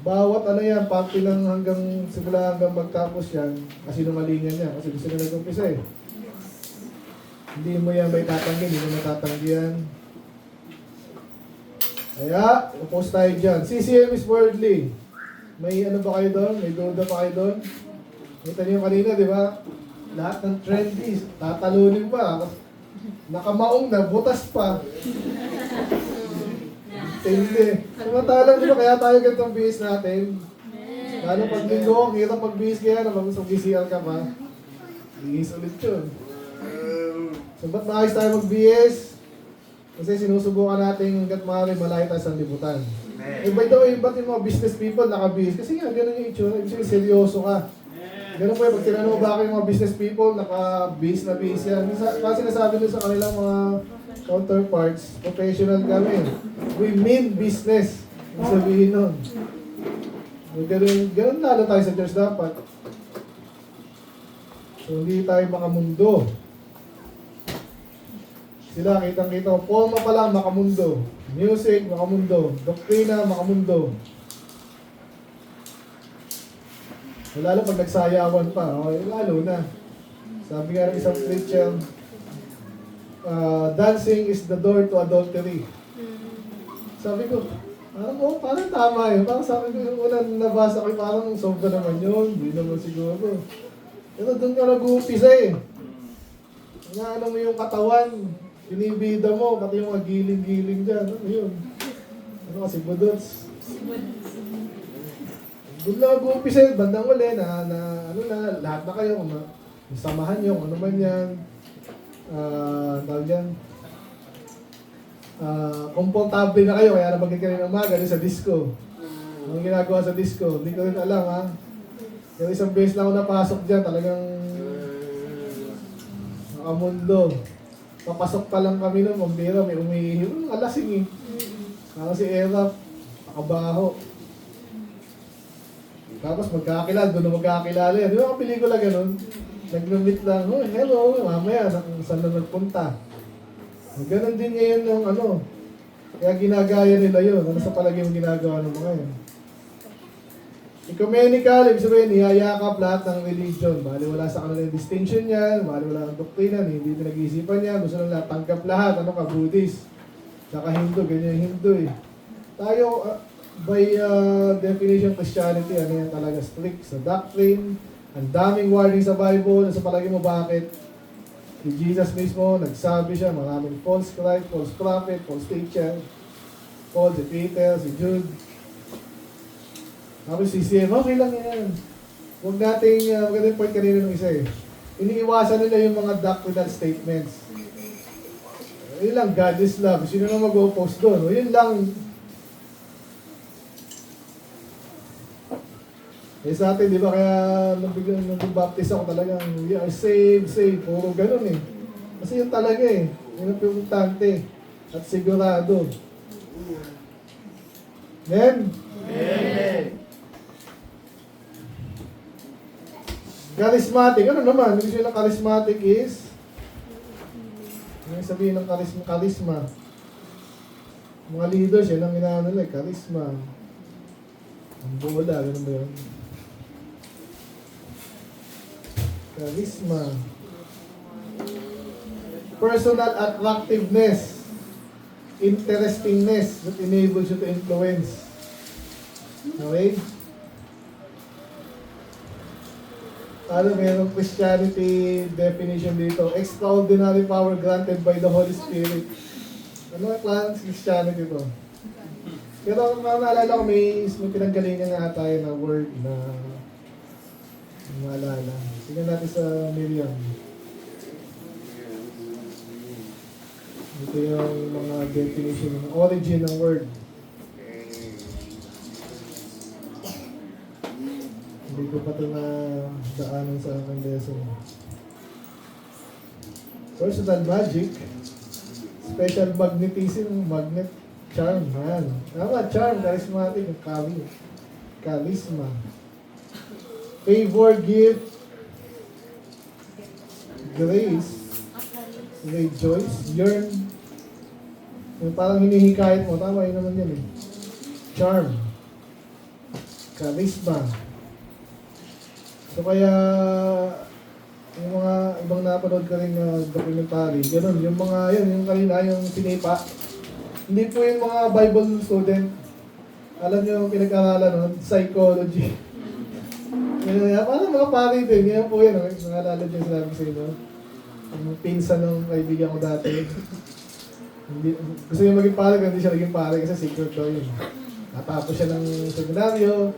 Bawat ano yan, parte lang hanggang simula hanggang magtapos yan, kasinungalingan yan. Kasi gusto nila nagkumpisa eh. Hindi mo yan may tatanggi, hindi mo matatanggi yan. Kaya, post tayo dyan. CCM is worldly. May ano ba kayo doon? May duda pa kayo doon? Kita niyo kanina, di ba? Lahat ng trendy, tatalunin pa. Nakamaong na, butas pa. Hindi. Samantalang, di ba, kaya tayo ganitong bihis natin? Lalo pag linggo, kita pag bihis kaya naman, sa BCL ka pa. Bihis ulit yun. So, ba't maayos tayo magbihis? Kasi sinusubukan natin hanggat maaari malayo tayo sa libutan. Eh, by the way, ba't yung mga business people nakabihis? Kasi nga, ganun yung itsura. Ibig sabihin, seryoso ka. Ganun po yung pag tinanong mo bakit yung mga business people nakabihis na bihis yan. Kasi sinasabi nyo sa kanilang mga counterparts, professional kami. We mean business. Ang sabihin nun. Ganun lalo tayo sa church dapat. So, hindi tayo makamundo. Sila, kitang-kita ko, forma pa lang, makamundo. Music, makamundo. Doktrina, makamundo. So, lalo pag nagsayawan pa, okay, lalo na. Sabi nga ng isang preacher, dancing is the door to adultery. Sabi ko, parang tama yun. Parang sabi ko, yung unang nabasa ko, parang sobra naman yun. Hindi naman siguro. Pero doon ka nag-uumpisa eh. Inaano mo yung katawan, binibida mo, pati yung mga giling-giling dyan. Ano yun? Ano kasi, budots. Doon lang mag-uumpisa, bandang uli na lahat na kayo, samahan nyo, ano man yan. Tawag yan. Komportable na kayo, kaya nabagay kayo ng umaga sa disco. Anong ginagawa sa disco? Hindi ko rin alam ha. Yung isang beses lang ako napasok dyan, talagang nakamundo. Papasok pa lang kami nun, mambira, may umihiro, alasing eh. Kasi si Erap, nakabaho. Tapos magkakilala, doon na magkakilala yan. Di ba ang pelikula ganun? Nag-meet lang, oh, hello, mamaya, saan na nagpunta? Ganun din ngayon yung ano. Kaya ginagaya nila yun. Ano sa palagi yung ginagawa ng mga yun? Ecumenical, ibig sabihin, niyayakap lahat ng religion. Bali wala sa kanila yung distinction yan, bali wala ang doktrina, hindi pinag-iisipan niya, gusto lang lahat, tanggap lahat, ano ka, Buddhist, tsaka Hindu, ganyan yung Hindu eh. Tayo, by definition of Christianity, ano yan talaga, strict sa doctrine, ang daming warning sa Bible, sa palagi mo bakit? Si Jesus mismo, nagsabi siya, maraming false Christ, false prophet, false teacher, Paul, si Peter, si Jude. Tapos si CM, okay lang yan. Huwag nating, maganda yung point kanina ng isa eh. Iniiwasan nila yung mga doctrinal statements. Yun lang, God is love. Sino na mag-oppose doon? O yun lang. Eh sa atin, di ba, kaya nung baptist ako talagang, we are saved. Puro ganun eh. Kasi yun talaga eh. Yun ang importante. At sigurado. Amen? Amen. Charismatic. Ano naman? Ibig sabihin ng charismatic is? Ano yung sabihin ng charisma? Mga leaders, yan ang inaano nila, charisma. Ang bola, ganun ba yun? Charisma. Personal attractiveness. Interestingness that enables you to influence. Okay? Ano, mayroong Christianity definition dito. Extraordinary power granted by the Holy Spirit. Ano ang klase Christianity to? Pero naalala ko, may pinanggalingan nga tayo na word na maalala. Tingnan natin sa Miriam. Ito yung mga definition ng origin ng word. Hindi ko pa ito na daanan sa aking lesson. Personal magic, special magnetism, magnet, charm, yan. Tama, charm, charismatic, charisma. Favor, gift, grace, rejoice, yearn. Yung parang hinihikayat mo, tama yun naman yan eh. Charm, charisma. So kaya, yung mga ibang napanood ka rin na documentary, ganun, yung mga, yun, yung kanina, yung sinipa, hindi po yung mga Bible student, alam nyo yung pinag-aralan nun, psychology. Yan, parang mga pari din, yan po yan, nangalala dyan sinabi sa inyo. Yung pinsan ng kaibigan ko dati. Hindi, gusto niya maging pare, hindi siya naging pare kasi secret daw yun. Natapos siya ng seminaryo.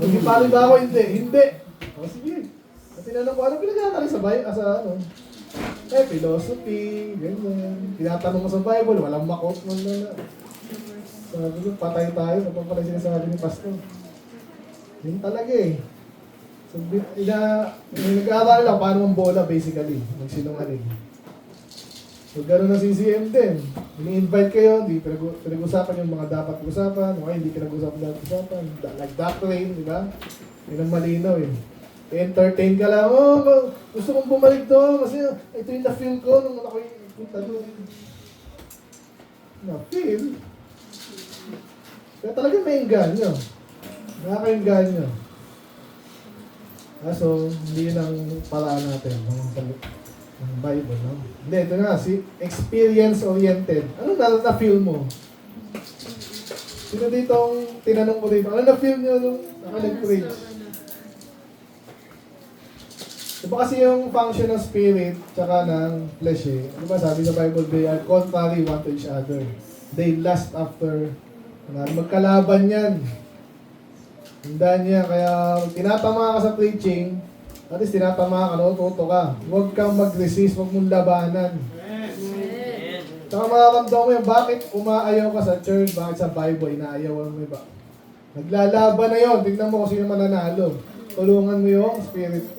Maging pare ba ako? Hindi. O sige. At tinanong ko, ano pinag-aaral sa Bible? Ano? Philosophy, ganyan. Tinatanong mo sa Bible, walang makot mo na. Sabi ko, patay tayo. Ito pala sinasabi ni Pastor. Yun talaga eh. So, nag-aaral lang paano ang bola basically, magsinungaling. So, gano'n na CCM din. Ini-invite kayo, di pinag-usapan yung mga dapat usapan, okay, hindi pinag-usapan dapat usapan. Like doctrine, di ba? Yun ang malinaw eh. I-entertain ka lang, gusto kong bumalik doon kasi ito yung na-feel ko nung ako'y punta doon. Na-feel? Kaya talaga may engganyo. Nakaka-engganyo. So, hindi yun ang paraan natin ng Bible, no? Hindi, ito nga, experience-oriented. Ano na-feel mo? Sino dito ang tinanong mo dito? Ano na-feel nyo nung nag-preach? Diba kasi yung function ng spirit tsaka ng flesh eh. Diba sabi sa Bible, they are contrary one to each other. They lust after, magkalaban yan. Hindan niya, kaya tinatama ka sa preaching, at least tinatama ka, natuto ka. Huwag kang mag-resist, huwag mong labanan. Saka mararamdaman mo yan, bakit umaayaw ka sa church, bakit sa Bible, inaayawan mo ba? Naglalaban na yon, tignan mo kung sino mananalo. Tulungan mo yung spirit.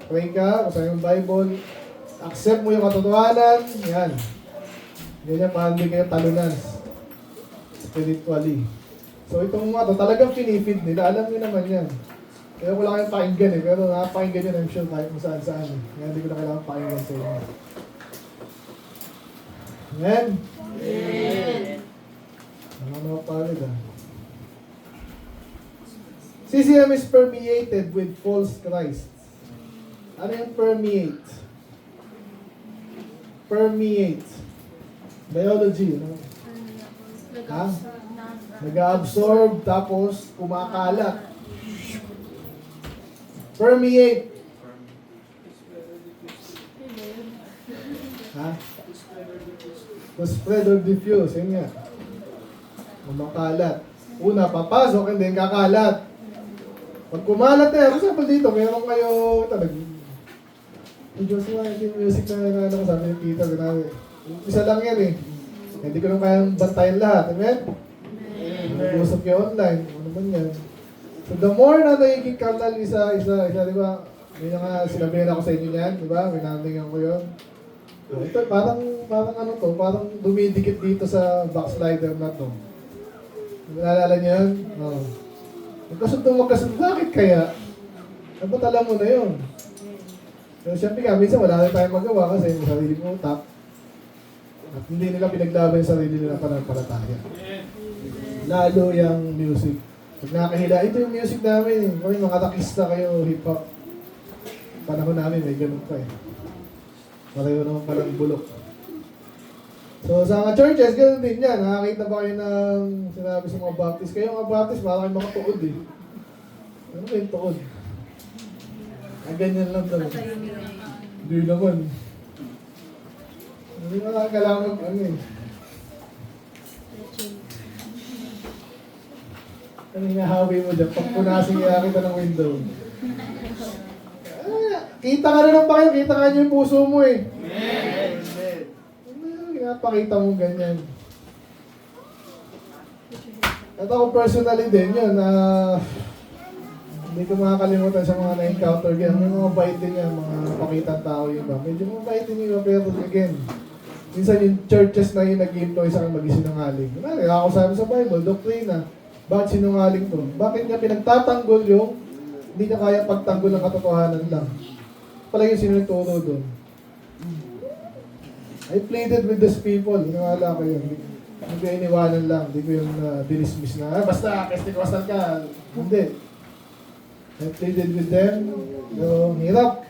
Pray ka, kung saan yung Bible, accept mo yung katotohanan, yan. Ganyan, parang hindi kayo talunan spiritually. So itong mga to, talagang pinifeed nila. Alam niyo naman yan. Kaya ko lang kayong pakinggan eh. Pero nakapakinggan yun, I'm sure kahit kung saan-saan eh. Kaya hindi ko na kailangan pakinggan sa inyo. Amen? Amen. Mga parid ah. CCM is permeated with false Christ. Ano yung permeate? Permeate. Biology, no? Ha? Nag-absorb, tapos kumakalat. Permeate. Ha? To spread or diffuse, yun nga. Kumakalat. Una, papasok, and then kakalat. Pag kumalat na yan, for example dito, meron kayo, yung music na ano, sabi ni Peter, isa lang yan eh. Hindi ko nung kayang bantayan lahat. Amen? Nag-usap kayo online. Ano man yan? So the more na nagiging kanal isa, di ba? May nga sinabihan ako sa inyo yan, di ba? Minandingan ko yun. Ito, parang ano to, parang dumidikit dito sa backslider na to. Naalala niyo yun? Oo. Magkasundo, bakit kaya? Dapat alam mo na yun. So, siyempre nga, minsan wala na tayong magawa kasi may sarili mong utak. At hindi nila pinaglaban yung sarili nila pananampalataya. Lalo yung music. Pag nakahila, ito yung music namin. Kung mga rockista kayo, hip-hop. Panahon namin, may ganun pa eh. Pareho naman palang bulok. So sa mga churches, ganun din yan. Nakakita ba kayo ng sinabi sa mga baptist? Kayo mga baptist, parang kayo mga tuod eh. Ano ba yung tuod? Ganyan lang daw. Hindi naman. Hindi mo lang kailangan ano eh. Ano yung hawi mo dyan? Pag punasin kaya kita ng window. Kita ka na lang pa kayo, kita ka niyo yung puso mo eh. Amen. Pinapakita mo ganyan. At ako personally din yun, hindi ko makakalimutan sa mga na-encounter yan. May mga bait din yan, mga pakitang tao yun ba. Medyo mabait din yun, pero again, minsan yung churches na yun nag-employ sa akin mag-isinungaling. Ako sabi sa Bible, doktrina, bakit sinungaling to? Bakit niya pinagtatanggol yung hindi niya kaya pagtanggol ng katotohanan lang? Pala yung sinuturo doon. I pleaded with these people. Hinawala ko yun. Hindi ko iniwanan lang. Hindi ko yung dinismiss na, basta, Pentecostal ka. Hindi. I pleaded with them. So, hirap.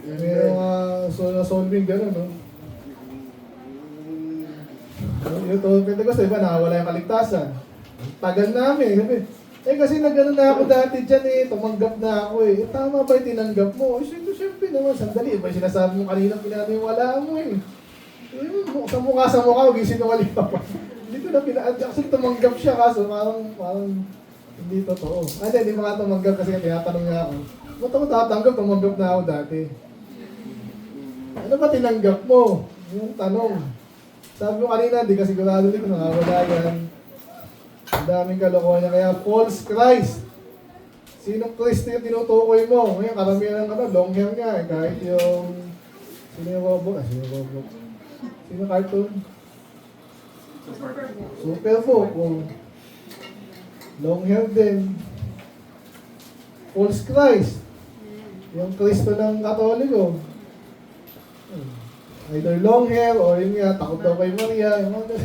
May mga solving gano'n, no? Yung told Pentecostal, diba, nakawala yung kaligtasan. Tagal namin. Kasi nagano na ako dati dyan eh, tumanggap na ako eh. Tama ba yung tinanggap mo? Siyempre naman, sandali. Iba yung sinasabi mo kanina, pinaniwala mo eh. Sa mukha, huwag yung sinungaling pa pa. Hindi ko na actually tumanggap siya kaso parang hindi totoo. Hindi mo nga tumanggap kasi tinatanong niya ako. Ba't ako tatanggap? Tumanggap na ako dati. Ano ba tinanggap mo? Yung tanong. Sabi ko kanina, di kasi sigurado din kung nakawala yan. Ang daming kalokohan niya. Kaya false Christ. Sinong Kristo yung tinutukoy mo? Ngayon, karamihan ng long hair nga eh. Kahit yung... Sino yung robot? Sino yung robot? Sino cartoon? Superbook. Long hair din. False Christ. Yung Kristo ng Katoliko. Either long hair or yun nga, takot daw kay Maria. Yung mga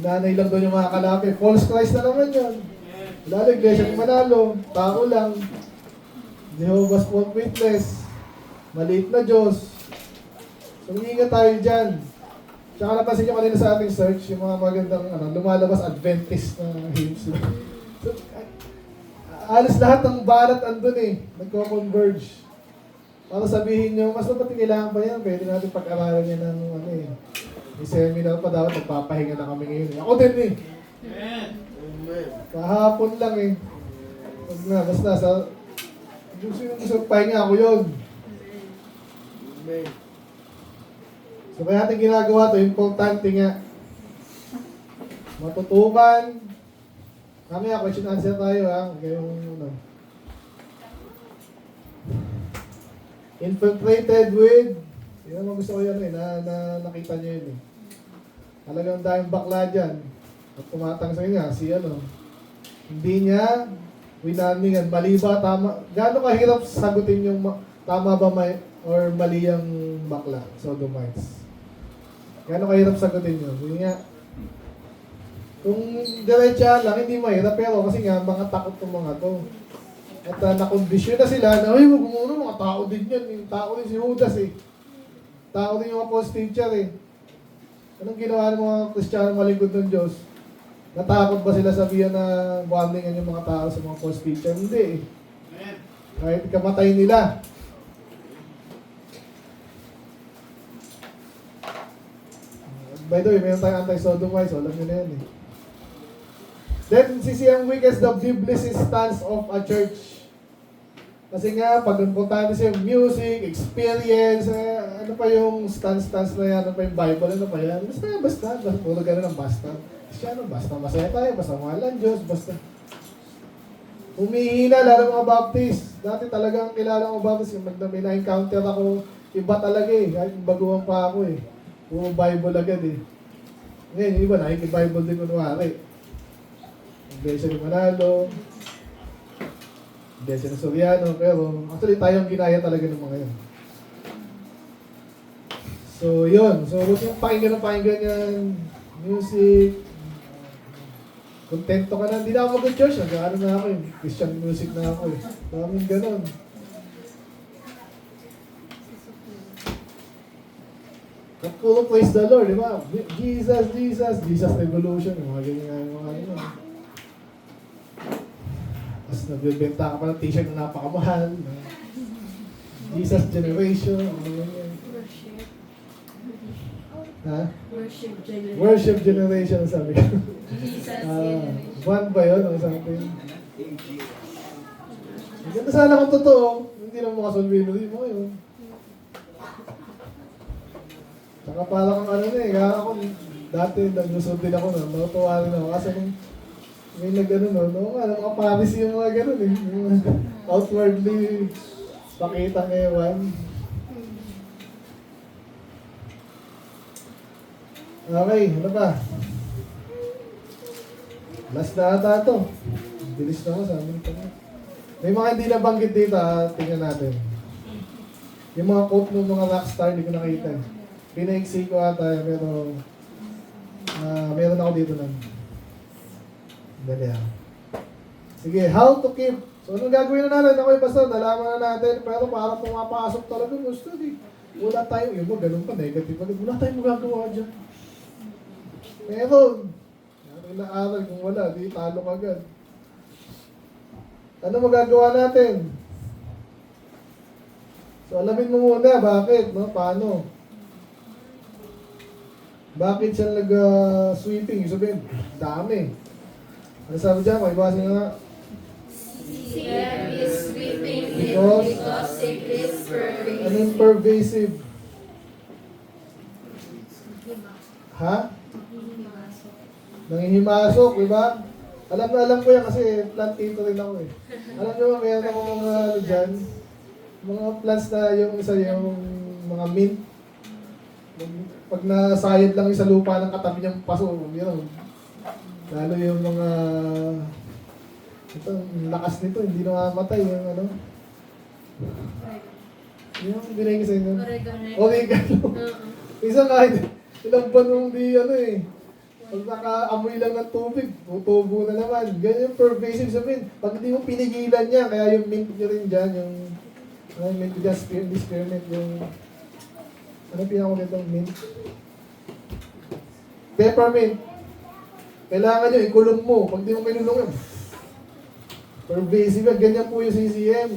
nanay lang doon yung mga kalapit. False Christ na naman yun. Lalo, Iglesia ni Manalo, tao lang. Jehovah's Witness, maliit na Diyos. So, ingat tayo dyan. Tsaka napansin nyo kanina sa ating search, yung mga magandang lumalabas Adventist na hymns. So, alas lahat ng balat andun eh, nagko-converge. Para sabihin nyo, mas dapat kailangan pa yan, pwede natin pag-aralan yan ng may seminar pa dapat, nagpapahinga na kami ngayon. Ako din eh. Amen. Kahapon lang eh. Huwag na, basta sa... Gusto pahinga ako yun. Amen. So kaya natin ginagawa to, importante nga. Matutukan. Mamaya, question answer tayo ha. Kayong infiltrated with, yun ang gusto ko yan eh, na nakita nyo yun eh. Talagang dahil bakla dyan, at tumatang sa kanya, hindi niya winaningan, mali ba, tama, gaano kahirap sagutin yung tama ba or mali yung bakla, sodomites. Gaano kahirap sagutin yun, yun nga. Kung diretsa lang, hindi mahirap, pero kasi nga, mga takot ng mga to. At nakondisyon na sila na, ay, huwag muna, mga tao din yan. Yung tao din si Judas eh. Tao din yung apostle teacher eh. Anong ginawa ng mga Kristiyano malingkod ng Diyos? Natakot ba sila sabihan na warningan yung mga tao sa mga false teacher? Hindi eh. Kahit ikamatay nila. By the way, meron tayong anti-sodomite, so alam nyo na yan eh. Then, CCM Week is the biblical stance of a church. Kasi nga, pag importante siya music, experience, ano pa yung stance na yan, ano pa yung Bible, ano pa yan. Basta, puro ganun ang basta. Siya, basta masaya tayo, basta mahal ang Diyos, basta. Humihina, lalo mga Baptist. Dati talagang kilala ko Baptist, yung may na-encounter ako, iba talaga eh, kahit baguhan pa ako eh. Puro Bible agad eh. Ngayon, yung iba, nakiki-Bible din kunwari. Iglesia ni Manalo, Iglesia ni Soriano, pero actually tayong ginaya talaga ng mga yun. So, yun. So, huwag yung pakinggan yan. Music. Kontento ka na. Hindi na ako mag-church. Nag-ano na ako eh. Christian music na ako eh. Daming ganon. Puro praise the Lord, di ba? Jesus, Jesus, Jesus Revolution. Mga ganyan yung mga ano. Tapos nagbibenta ka pa ng t-shirt na napakamahal. Jesus Generation. Ano ganyan. Ha? Worship Generation, sabi ko. Jesus One ba yun? O something? Ganda sana kung totoo. Hindi naman makasolvino. Hindi mo yun. Saka para kang ano na eh. Kaya ako, dati nag-usod din ako na. Natutuwa rin ako. Kasi nung may nag-ano no, mga Paris yung mga gano'n eh. Yung outwardly pakitang ewan. Okay, ano pa? Last na ata ito. Bilis na ako sa amin ito. May mga hindi nabanggit dito tingnan natin. Yung mga quote ng mga rockstar, hindi ko nakita. Pinaiksi ko ata, pero meron ako dito lang. Dali Sige, how to keep. So, anong gagawin na natin? Ako yung basta, nalaman na natin, pero parang pumapasok talaga gusto eh. Wala tayong, yung mga ganun pa, negative pa. Wala tayong magagawa dyan. Meron. Inaaral kung wala, di talo ka agad. Ano magagawa natin? So, alamin mo muna, bakit, no? Paano? Bakit siya nag-sweeping? Yung sabihin, dami. Ano sabi dyan? May basa nga. CM is sweeping it Because it is pervasive. anong pervasive? Ha? Nangihimasok, di ba? Alam ko yan kasi plantito rin ako eh. Alam nyo ba, meron ako mga ano dyan, mga plants na yung isa yung mga mint. Pag nasayad lang yung sa lupa ng katabi niyang paso, yun. Lalo yung mga ito, ang lakas nito, hindi namamatay yung ano. Yung binigay ko sa inyo. Oregano. Isang kahit ilang buwan nung di ano eh. Pag nakaamoy lang ng tubig, tutubo na naman. Ganyan yung pervasive sabihin. Pag hindi mo pinigilan niya, kaya yung mint nyo rin dyan, yung mint nyo dyan, spearmint, yung ano pinaka nitong mint? Peppermint. Kailangan nyo, ikulong mo. Pag di mo kinulong yun, pervasive yan. Ganyan po yung CCM.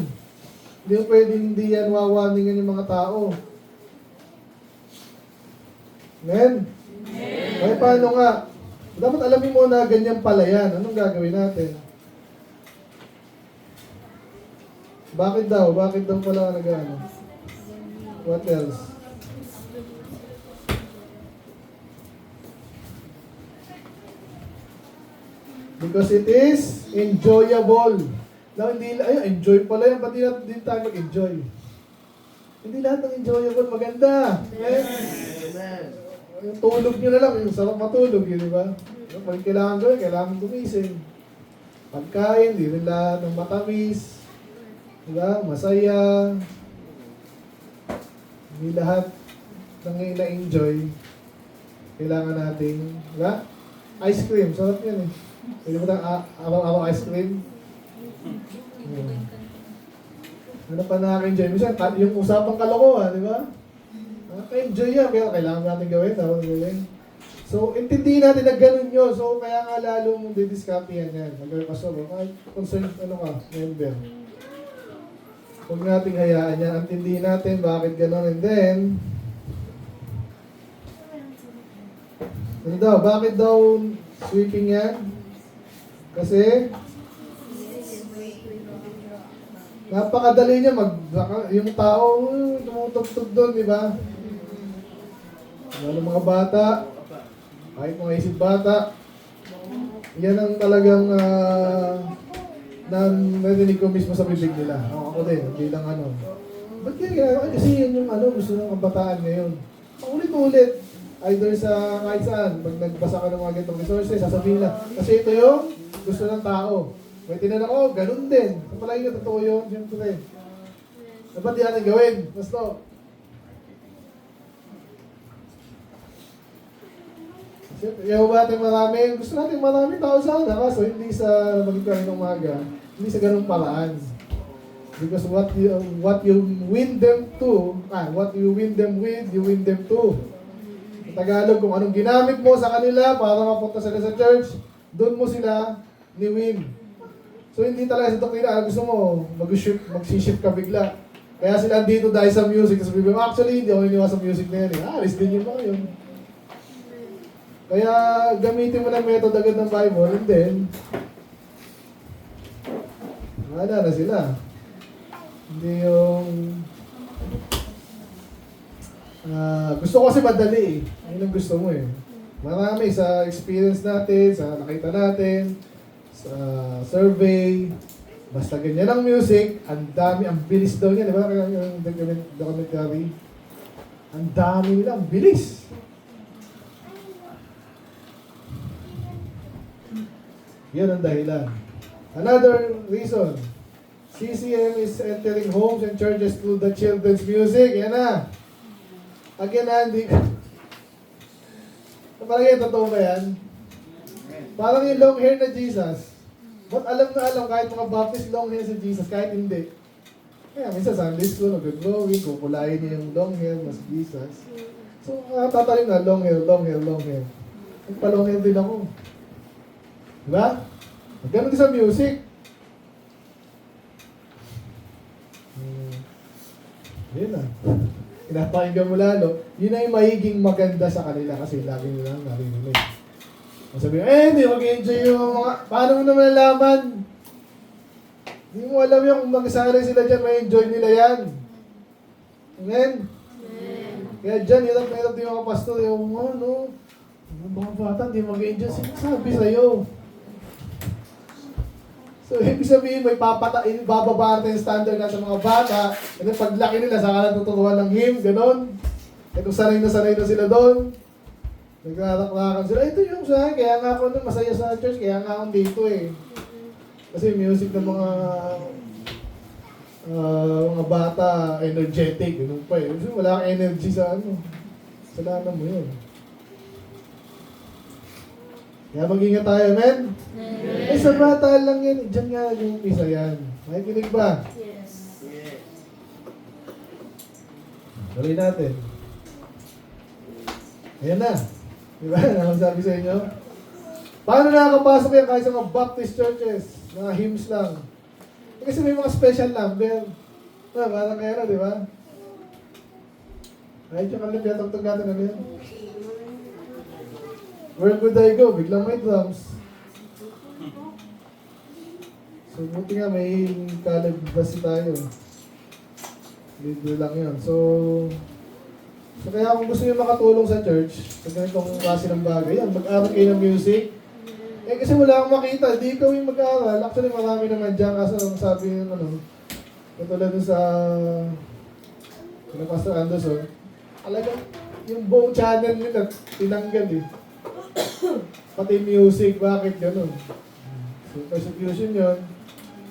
Hindi mo pwedeng hindi yan wawaningan yung mga tao. Amen? Okay, paano nga? Dapat alamin mo na ganyan pala yan. Anong gagawin natin? Bakit daw? Bakit daw pala nag-ano? What else? Because it is enjoyable. Now, hindi, enjoy pala yan. Ba't di tayo mag-enjoy? Hindi lahat ng enjoyable maganda. Yes? Amen. Yung tulog nyo na lang, yung sarap matulog, yun, di ba? Pag kailangan gawin, kailangan gumising. Pagkain, di rin lahat ng matamis. Di ba? Masaya. Hindi lahat ng na-enjoy. Kailangan natin, di ba? Ice cream, sarap yan eh. Pwede mo tayong araw-araw ice cream. Ano pa nakaka-enjoy? Minsan, yung usapang kalokohan, di ba? Nakaka-enjoy yan, pero kailangan natin gawin, dapat gawin. So, intindihin natin na ganun yun. So, kaya nga lalo mong didiscount yan. Magaling ka so, kahit concern, ano ka, member. Huwag nating hayaan yan. Intindihin natin bakit ganun. And then, ano daw, bakit daw sweeping yan? Kasi, napakadali niya yung tao, tumutugtog doon, di ba? Ano mga bata, kahit mga isip bata, yan ang talagang narinig ko mismo sa bibig nila. Ako din, hindi lang ano. Ba't kaya ginagawa? Kasi yun yung gusto ng kabataan ngayon. Paulit-ulit, either sa kahit saan, pag nagbasa ka ng mga ganitong resources, sasabihin na, kasi ito yung gusto ng tao. May tinanong ko, ganun din. Sa palagi na totoo yun, siyempre. Dapat di natin gawin. Basta, yung natin marami, gusto natin marami tao sana, kaso hindi sa maging kami ng umaga, hindi sa ganung paraan. Because what you win them to, what you win them with, you win them to. Sa Tagalog, kung anong ginamit mo sa kanila para mapunta sila sa church, doon mo sila ni-win. So hindi talaga sa doktrina, gusto mo, mag-shift ka bigla. Kaya sila dito dahil sa music, kasi actually, hindi ako niniwa sa music na yan. Alis din yung mga yun. Kaya gamitin mo ng method agad ng Bible and then wala na sila. Hindi yung gusto ko kasi madali eh. Ayun ang gusto mo eh. Marami sa experience natin, sa nakita natin, sa survey, basta ganyan ang music, ang dami, ang bilis daw niya, di ba? Kaya yung documentary, ang dami nila, ang bilis. Yan ang dahilan. Another reason, CCM is entering homes and churches through the children's music. Yan na. Again, hindi. Parang yan, totoo ba yan? Parang yung long hair na Jesus. But alam na alam, kahit mga Baptist, long hair si Jesus, kahit hindi. Kaya minsan Sunday school, nag-growing, kukulayin niya yung long hair mas Jesus. So, tatalim na, long hair, long hair, long hair. Nagpa-long hair din ako. Diba? Ganun din sa music. Yun na. Pinapakinggan mo lalo. Yun ay magiging maganda sa kanila kasi lagi nilang narinig. Sabi mo, hindi mag-enjoy yung mga... Paano mo naman nalaman? Hindi mo alam yung mag-asari sila dyan, may enjoy nila yan. Amen? Amen. Kaya dyan, hirap na hirap din mga pastor. Yung mga bata, hindi mag-enjoy. Sinasabi sa'yo. So, ibig sabihin, may bababa natin yung standard na sa mga bata. And then, paglaki nila, saka natuturuan ng hymn, gano'n. E kung sanay na sila doon, nagkaraklakan sila, ito yung sa akin, kaya nga ako nun, masaya sa church, kaya nga ako dito eh. Kasi music ng mga bata, energetic, gano'n pa eh. Kasi wala kang energy sa salanan mo yun. Kaya mag-ingat tayo, amen? Eh, sa bata lang yan. Diyan nga yung isa yan. Makikinig ba? Yes. Tuloy natin. Ayan na. Diba? Ano sabi sa inyo? Paano nakakapasok yan kahit sa mga Baptist churches? Mga hymns lang. Eh, kasi may mga special number. Parang kaya na, di ba? Kahit yung kalipya, tagtag natin ano yan. Where could I go? Biglang may drums. So, buti nga may calibras tayo. Libre lang yun. So kaya kung gusto nyo makatulong sa church, sa ganitong klase ng bagay, yan, mag-aral kayo ng music. Eh kasi wala akong makita, di ikaw yung mag-aaral. Actually, marami naman dyan, kasi sabi yung katulad dun sa Pastor Anderson, talagang yung buong channel nila, tinanggal eh. Pati music, bakit ganun? So, persecution yun.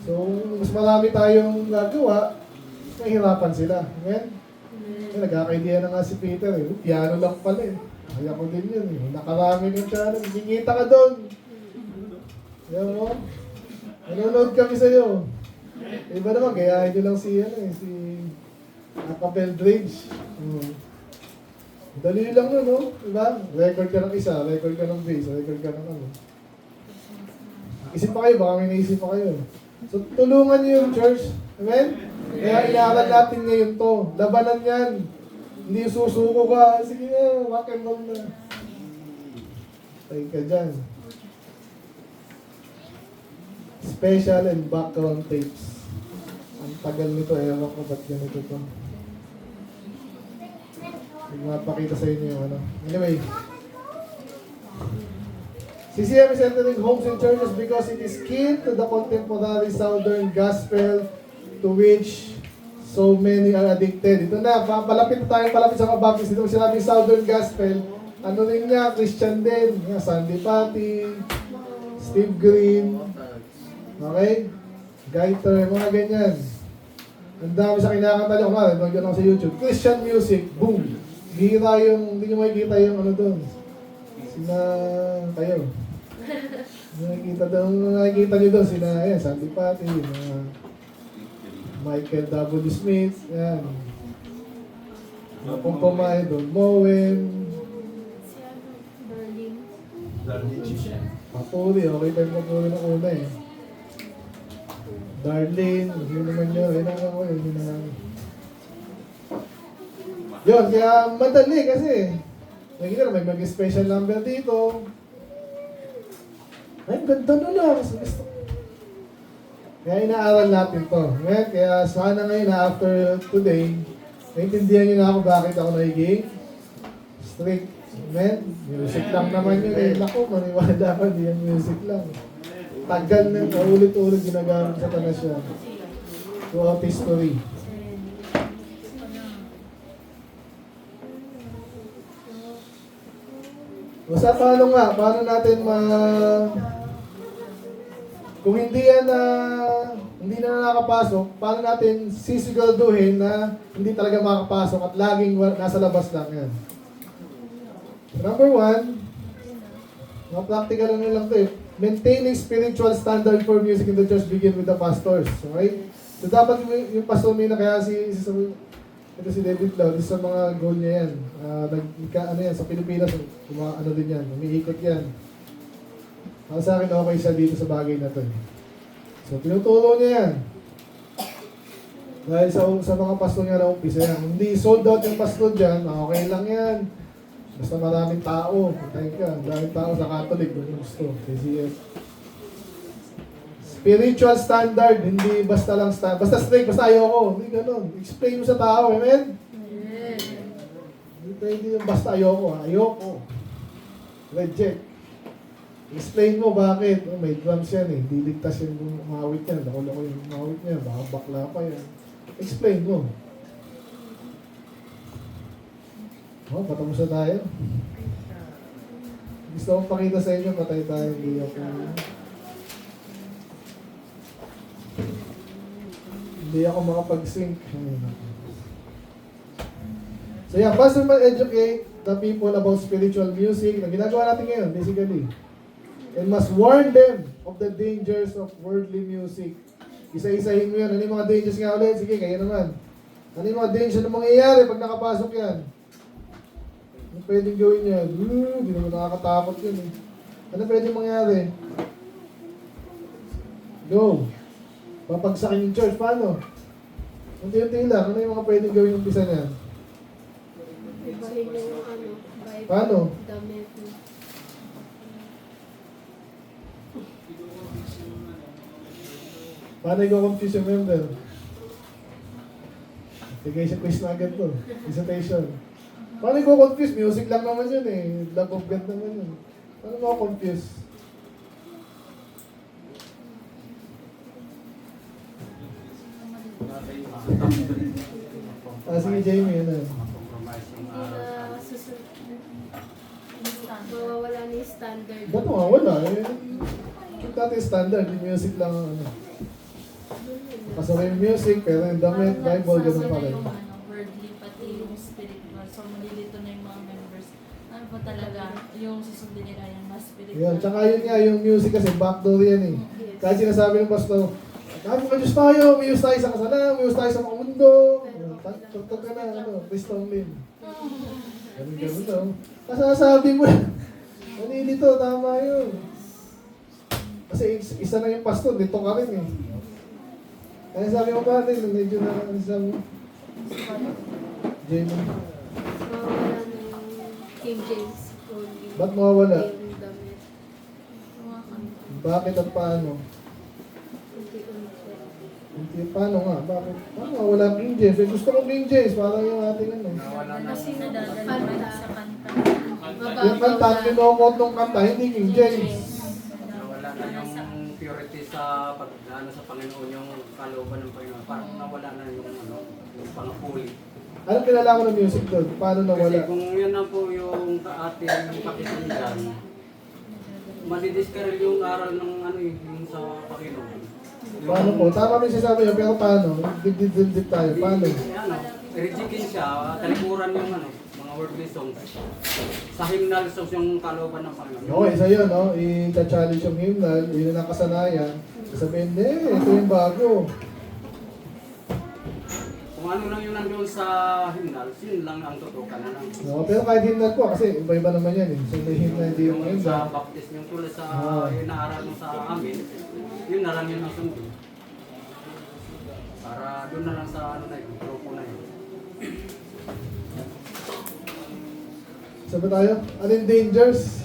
So, mas marami tayong gagawa, nahihirapan sila. Amen? Nagkakaideya na nga si Peter eh. Piano lang pala eh. Kaya ko din yun eh. Nakarami ng channel. Kikita ka doon. Yan mo. Nanonood kami sa'yo. Iba naman, gayahin nyo lang si Acapel Bridge. Dali lang nun, no? Diba? Record ka ng isa, record ka ng bass, record ka ng ano. Isip pa kayo, baka may naisip pa kayo. So, tulungan niyo yung church. Amen? Kaya inaaral natin ngayon to. Labanan yan. Hindi yung susuko ka. Sige na, rock and roll na. Tayo ka dyan. Special and background tapes. Ang tagal nito, ewan ko ba't ganito to. Hindi mapakita sa inyo yung ano. Anyway. CCM is entering homes and churches because it is keen to the contemporary Southern gospel to which so many are addicted. Ito na, palapit sa mga Baptist. Ito sinabing Southern gospel. Ano rin niya, Christian din. Sandy Patty, Steve Green, okay? Gaiter, mga ganyan. Ang dami sa kinakanta niyo. Kumari, nag-yun ako sa YouTube. Christian music, boom. Gira yung, hindi nyo makikita yung ano doon. Sina kayo. Nakikita nyo doon, sina, ayan, Sandy Patty, Michael W. Smith, yan. Mga Pumpamay, Don Moen. Papuri, okay tayo papuri ng una eh. Darlene, yun naman yun, ayun ako, yun na. Yun, kaya madali kasi. Nakikita na may mag-special number dito. Ay, ganda na lang. Gusto. Kaya inaaral natin to. Amen? Kaya sana ngayon na after today, naintindihan niyo na ako bakit ako nagiging strict. Amen? Music lang naman yun eh. Naku, maniwala ka, di yan music lang. Tagal na, ulit-ulit ginagamit sa tanasya. Throughout history. Basta paano natin kung hindi na nakakapasok, paano natin sisiguraduhin na hindi talaga makakapasok at laging nasa labas lang yan. Number one, mga practical lang to eh. Maintaining spiritual standard for music in the church begin with the pastors. Okay? So dapat yung pastor may na kaya ito si David Lau, sa mga goal niya yan. Sa Pilipinas, ano din yan, umiikot yan. Para sa akin, okay siya dito sa bagay na to. So, pinuturo niya yan. Dahil sa mga pastor niya na umpisa yan. Hindi sold out yung pastor dyan, okay lang yan. Basta maraming tao. Maraming tao sa Catholic, yung gusto. CCF. Spiritual standard, hindi basta lang basta strict, basta ayoko. Hindi ganun. Explain mo sa tao, amen? Hindi pwede yung basta ayoko. Ayoko. Reject. Explain mo bakit. Oh, may drums yan eh. Diligtas yung umawit yan. Lako-lako yung umawit niya. Baka bakla pa yan. Explain mo. Oh, patamusa tayo. Gusto kong pakita sa inyo, patay tayo. Hindi ako. Hindi ako makapag-sync. So yeah, pastor will educate the people about spiritual music na ginagawa natin ngayon, basically. And must warn them of the dangers of worldly music. Isa-isahin mo yan. Ano yung mga dangers nga ulit? Sige, kayo naman. Ano yung mga dangers na mangyayari pag nakapasok yan? Ano pwedeng gawin yan? Hindi naman nakakatakot yun eh. Ano pwedeng mangyari? Go! Papagsakin yung church. Paano? Unti-unti lang. Ano yung mga pwedeng gawin yung umpisa niyan? Paano? Paano i-confuse yung member? Sige, quiz na agad to. Presentation. Paano i-confuse? Music lang naman yun eh. Love of God naman yun. Paano mo-confuse? Sige, Jamie, ano? Wala na yung standard. Ba't nga wala? Yung dati standard, yung music lang ano. Kasama yung music, pero yung damit, Bible, gano'n pa rin. Yung worldly, pati yung spiritual. So, malilito na yung mga members. Ano pa talaga, yung susundin nila yung mas spiritual. Yun, tsaka yun nga, yung music kasi backdoor yan eh. Kahit sinasabi ng pastor, kami ka Diyos tayo, may tayo sa kasalan, may tayo sa mga mundo. Tugtog ka na, Kristong Lin. Ganun daw. Kasasabi mo, nalilito, tama yun. Kasi isa na yung pastor, dito ka rin eh. Kaya sabi mo ba rin, medyo na, ano sabi mo? Jamie, Mawawala na yung King James only. ba't mawawala? Yung damit. Bakit at paano? Unti-unti. Paano nga? Bakit? Paano mawala ang King James? Eh, gusto ko King James, parang yung ating ano. Nawala na Kasi yung nadadala rin sa kanta. Yung kanta, ang kinokot ng kanta, hindi King James. nawala na yung purity sa pag-ano sa Panginoon, yung kalooban ng Panginoon. Parang nawala na yung ano, yung pangapuli. Anong kinalaman ng music doon? Paano Kasi nawala? kung yun na po yung ating pakikinggan, madidiscourage yung aral ng ano yung sa Panginoon. Paano po? Tama mo yung sinasabi niyo, pero paano? Dip tayo. Paano? Ano, rijikin siya, talikuran yung ano, mga worldly songs. Sa hymnal songs yung kalooban ng Panginoon. Okay, isa yun, no? I-challenge yung hymnal, yun ang nakasanayan. Sabihin, ito yung bago. Kung ano lang yung nandoon sa hymnal, yun lang ang tutukan na lang. No, pero kahit hymnal po, kasi iba-iba naman yan eh. So may hymnal, hindi yung Yung sa hymnal. baptism, yung tulad sa yung naaral mo sa amin, yun na lang yun ang sundo. Para doon na lang sa ano na yun, grupo na yun. Sabi tayo, ano yung dangers?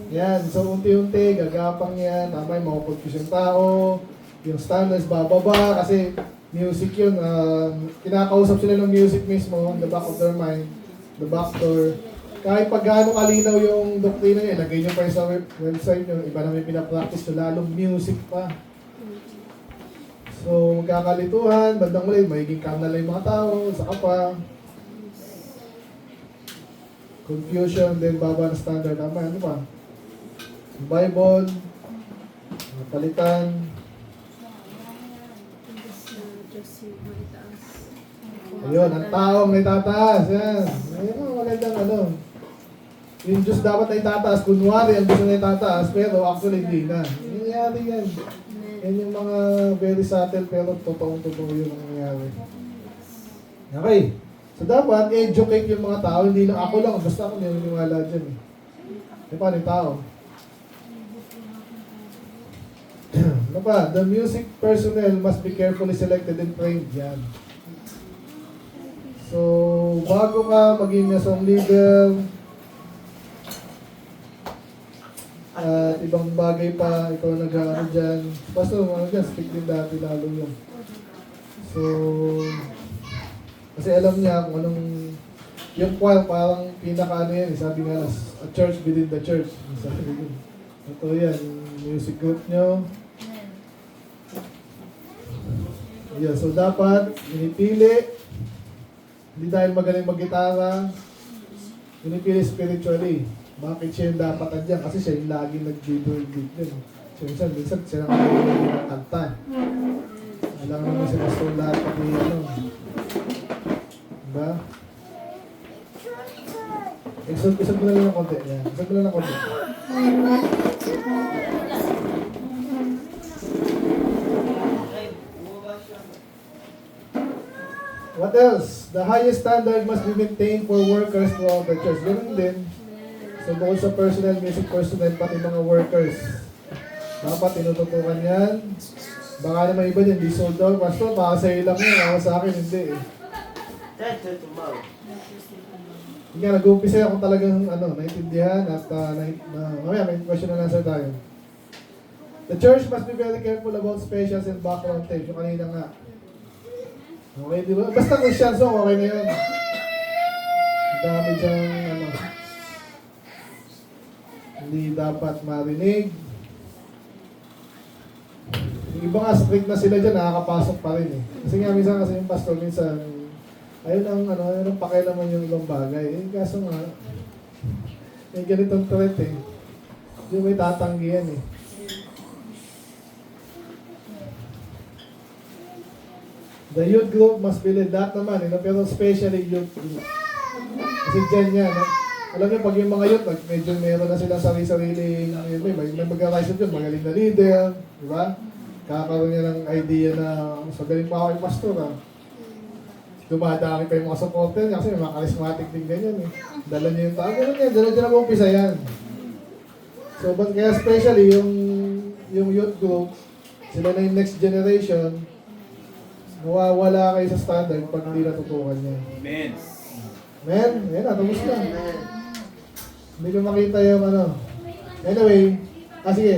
Yan, so unti-unti, gagapang yan, tama yung mga confuse yung tao, yung standards bababa, kasi music yun, kinakausap sila ng music mismo, in the back of their mind, the back door. Kahit pag gaano kalinaw yung doktrina niya, lagay nyo pa yun sa website nyo, iba naman yung pinapractice nyo, lalong music pa. So, magkakalituhan, bandang muli, magiging carnal na yung mga tao, saka pa. Confusion, then baba na standard. Tama, ano pa? Yung Bible, palitan. Diyos yung maitaas. Ayun, ang taong may tataas. Yan. Ayun, magandang ano. Yung Diyos dapat na itataas. Kunwari, ang Diyos na itataas, pero actually hindi na. Nangyayari yan. Yan yung mga very subtle, pero totoong-totoo yung nangyayari. Okay. So dapat, educate yung mga tao. Hindi lang ako lang. Basta ako naniniwala dyan. Eh, paano yung tao? Ano pa? The music personnel must be carefully selected and trained. Yan. So, bago ka maging song leader, at ibang bagay pa, ikaw nag-ano dyan. Basta ano dyan, stick din dati lalo yun. So, kasi alam niya kung anong, yung choir parang pinaka ano yan, sabi nga, a church within the church. Sabi ko, ito yan, yung music group nyo. Yeah, so dapat, pinipili, hindi dahil magaling mag-gitara, pinipili spiritually. Bakit siya yung dapat andyan? Kasi siya yung laging nag-lead din. So, minsan siya lang ang kanta. Alam naman si Pastor lahat pati ano. Diba? Isog mo na lang ng konti. Yan. Isog mo na lang ng konti. What else? The highest standard must be maintained for workers throughout the church. Ganun din. So, bukod sa personnel, music personnel, pati mga workers. Dapat tinututukan yan. Baka naman iba din, di sold out. Pastor, baka sa'yo lang yun. Ako sa akin, hindi eh. Hindi nga, nag-uumpisa ako talagang naintindihan at mamaya may question and answer tayo. The church must be very careful about specials and background tapes. Yung kanina nga. Okay, di ba? Basta Christian song, okay na yun. Dami dyan, hindi dapat marinig. Yung iba nga, strict na sila dyan, nakakapasok pa rin eh. Kasi nga, minsan kasi yung pastor, minsan, ayun ang pakialaman yung ibang bagay. Eh, kaso nga, may ganitong threat eh. Yung may tatanggihan eh. The youth group must be led, lahat naman, pero especially youth group. Kasi dyan yan, alam niyo, pag yung mga youth, medyo meron na silang sarili-sarili, may mag-rise up yun, magaling na leader, di ba? Kakaroon niya ng idea na, magaling pa ako yung pastor, ha? dumadami pa yung mga supporter niya kasi may mga charismatic din ganyan eh. Dala niyo yung tao. Ganun yan, dala niyo na umpisa yan. So, but kaya especially yung youth group, sila na yung next generation, nawawala kayo sa standard pag hindi natutukan niya. Amen. Men, yan na, tapos na. Hindi ko makita yung ano. Anyway, sige.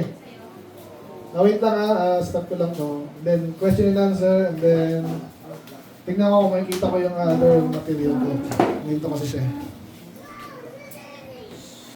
Wait lang stop ko lang to. Then, question and answer, and then, tignan ko kung makikita ko yung other material ko. Ganito kasi siya.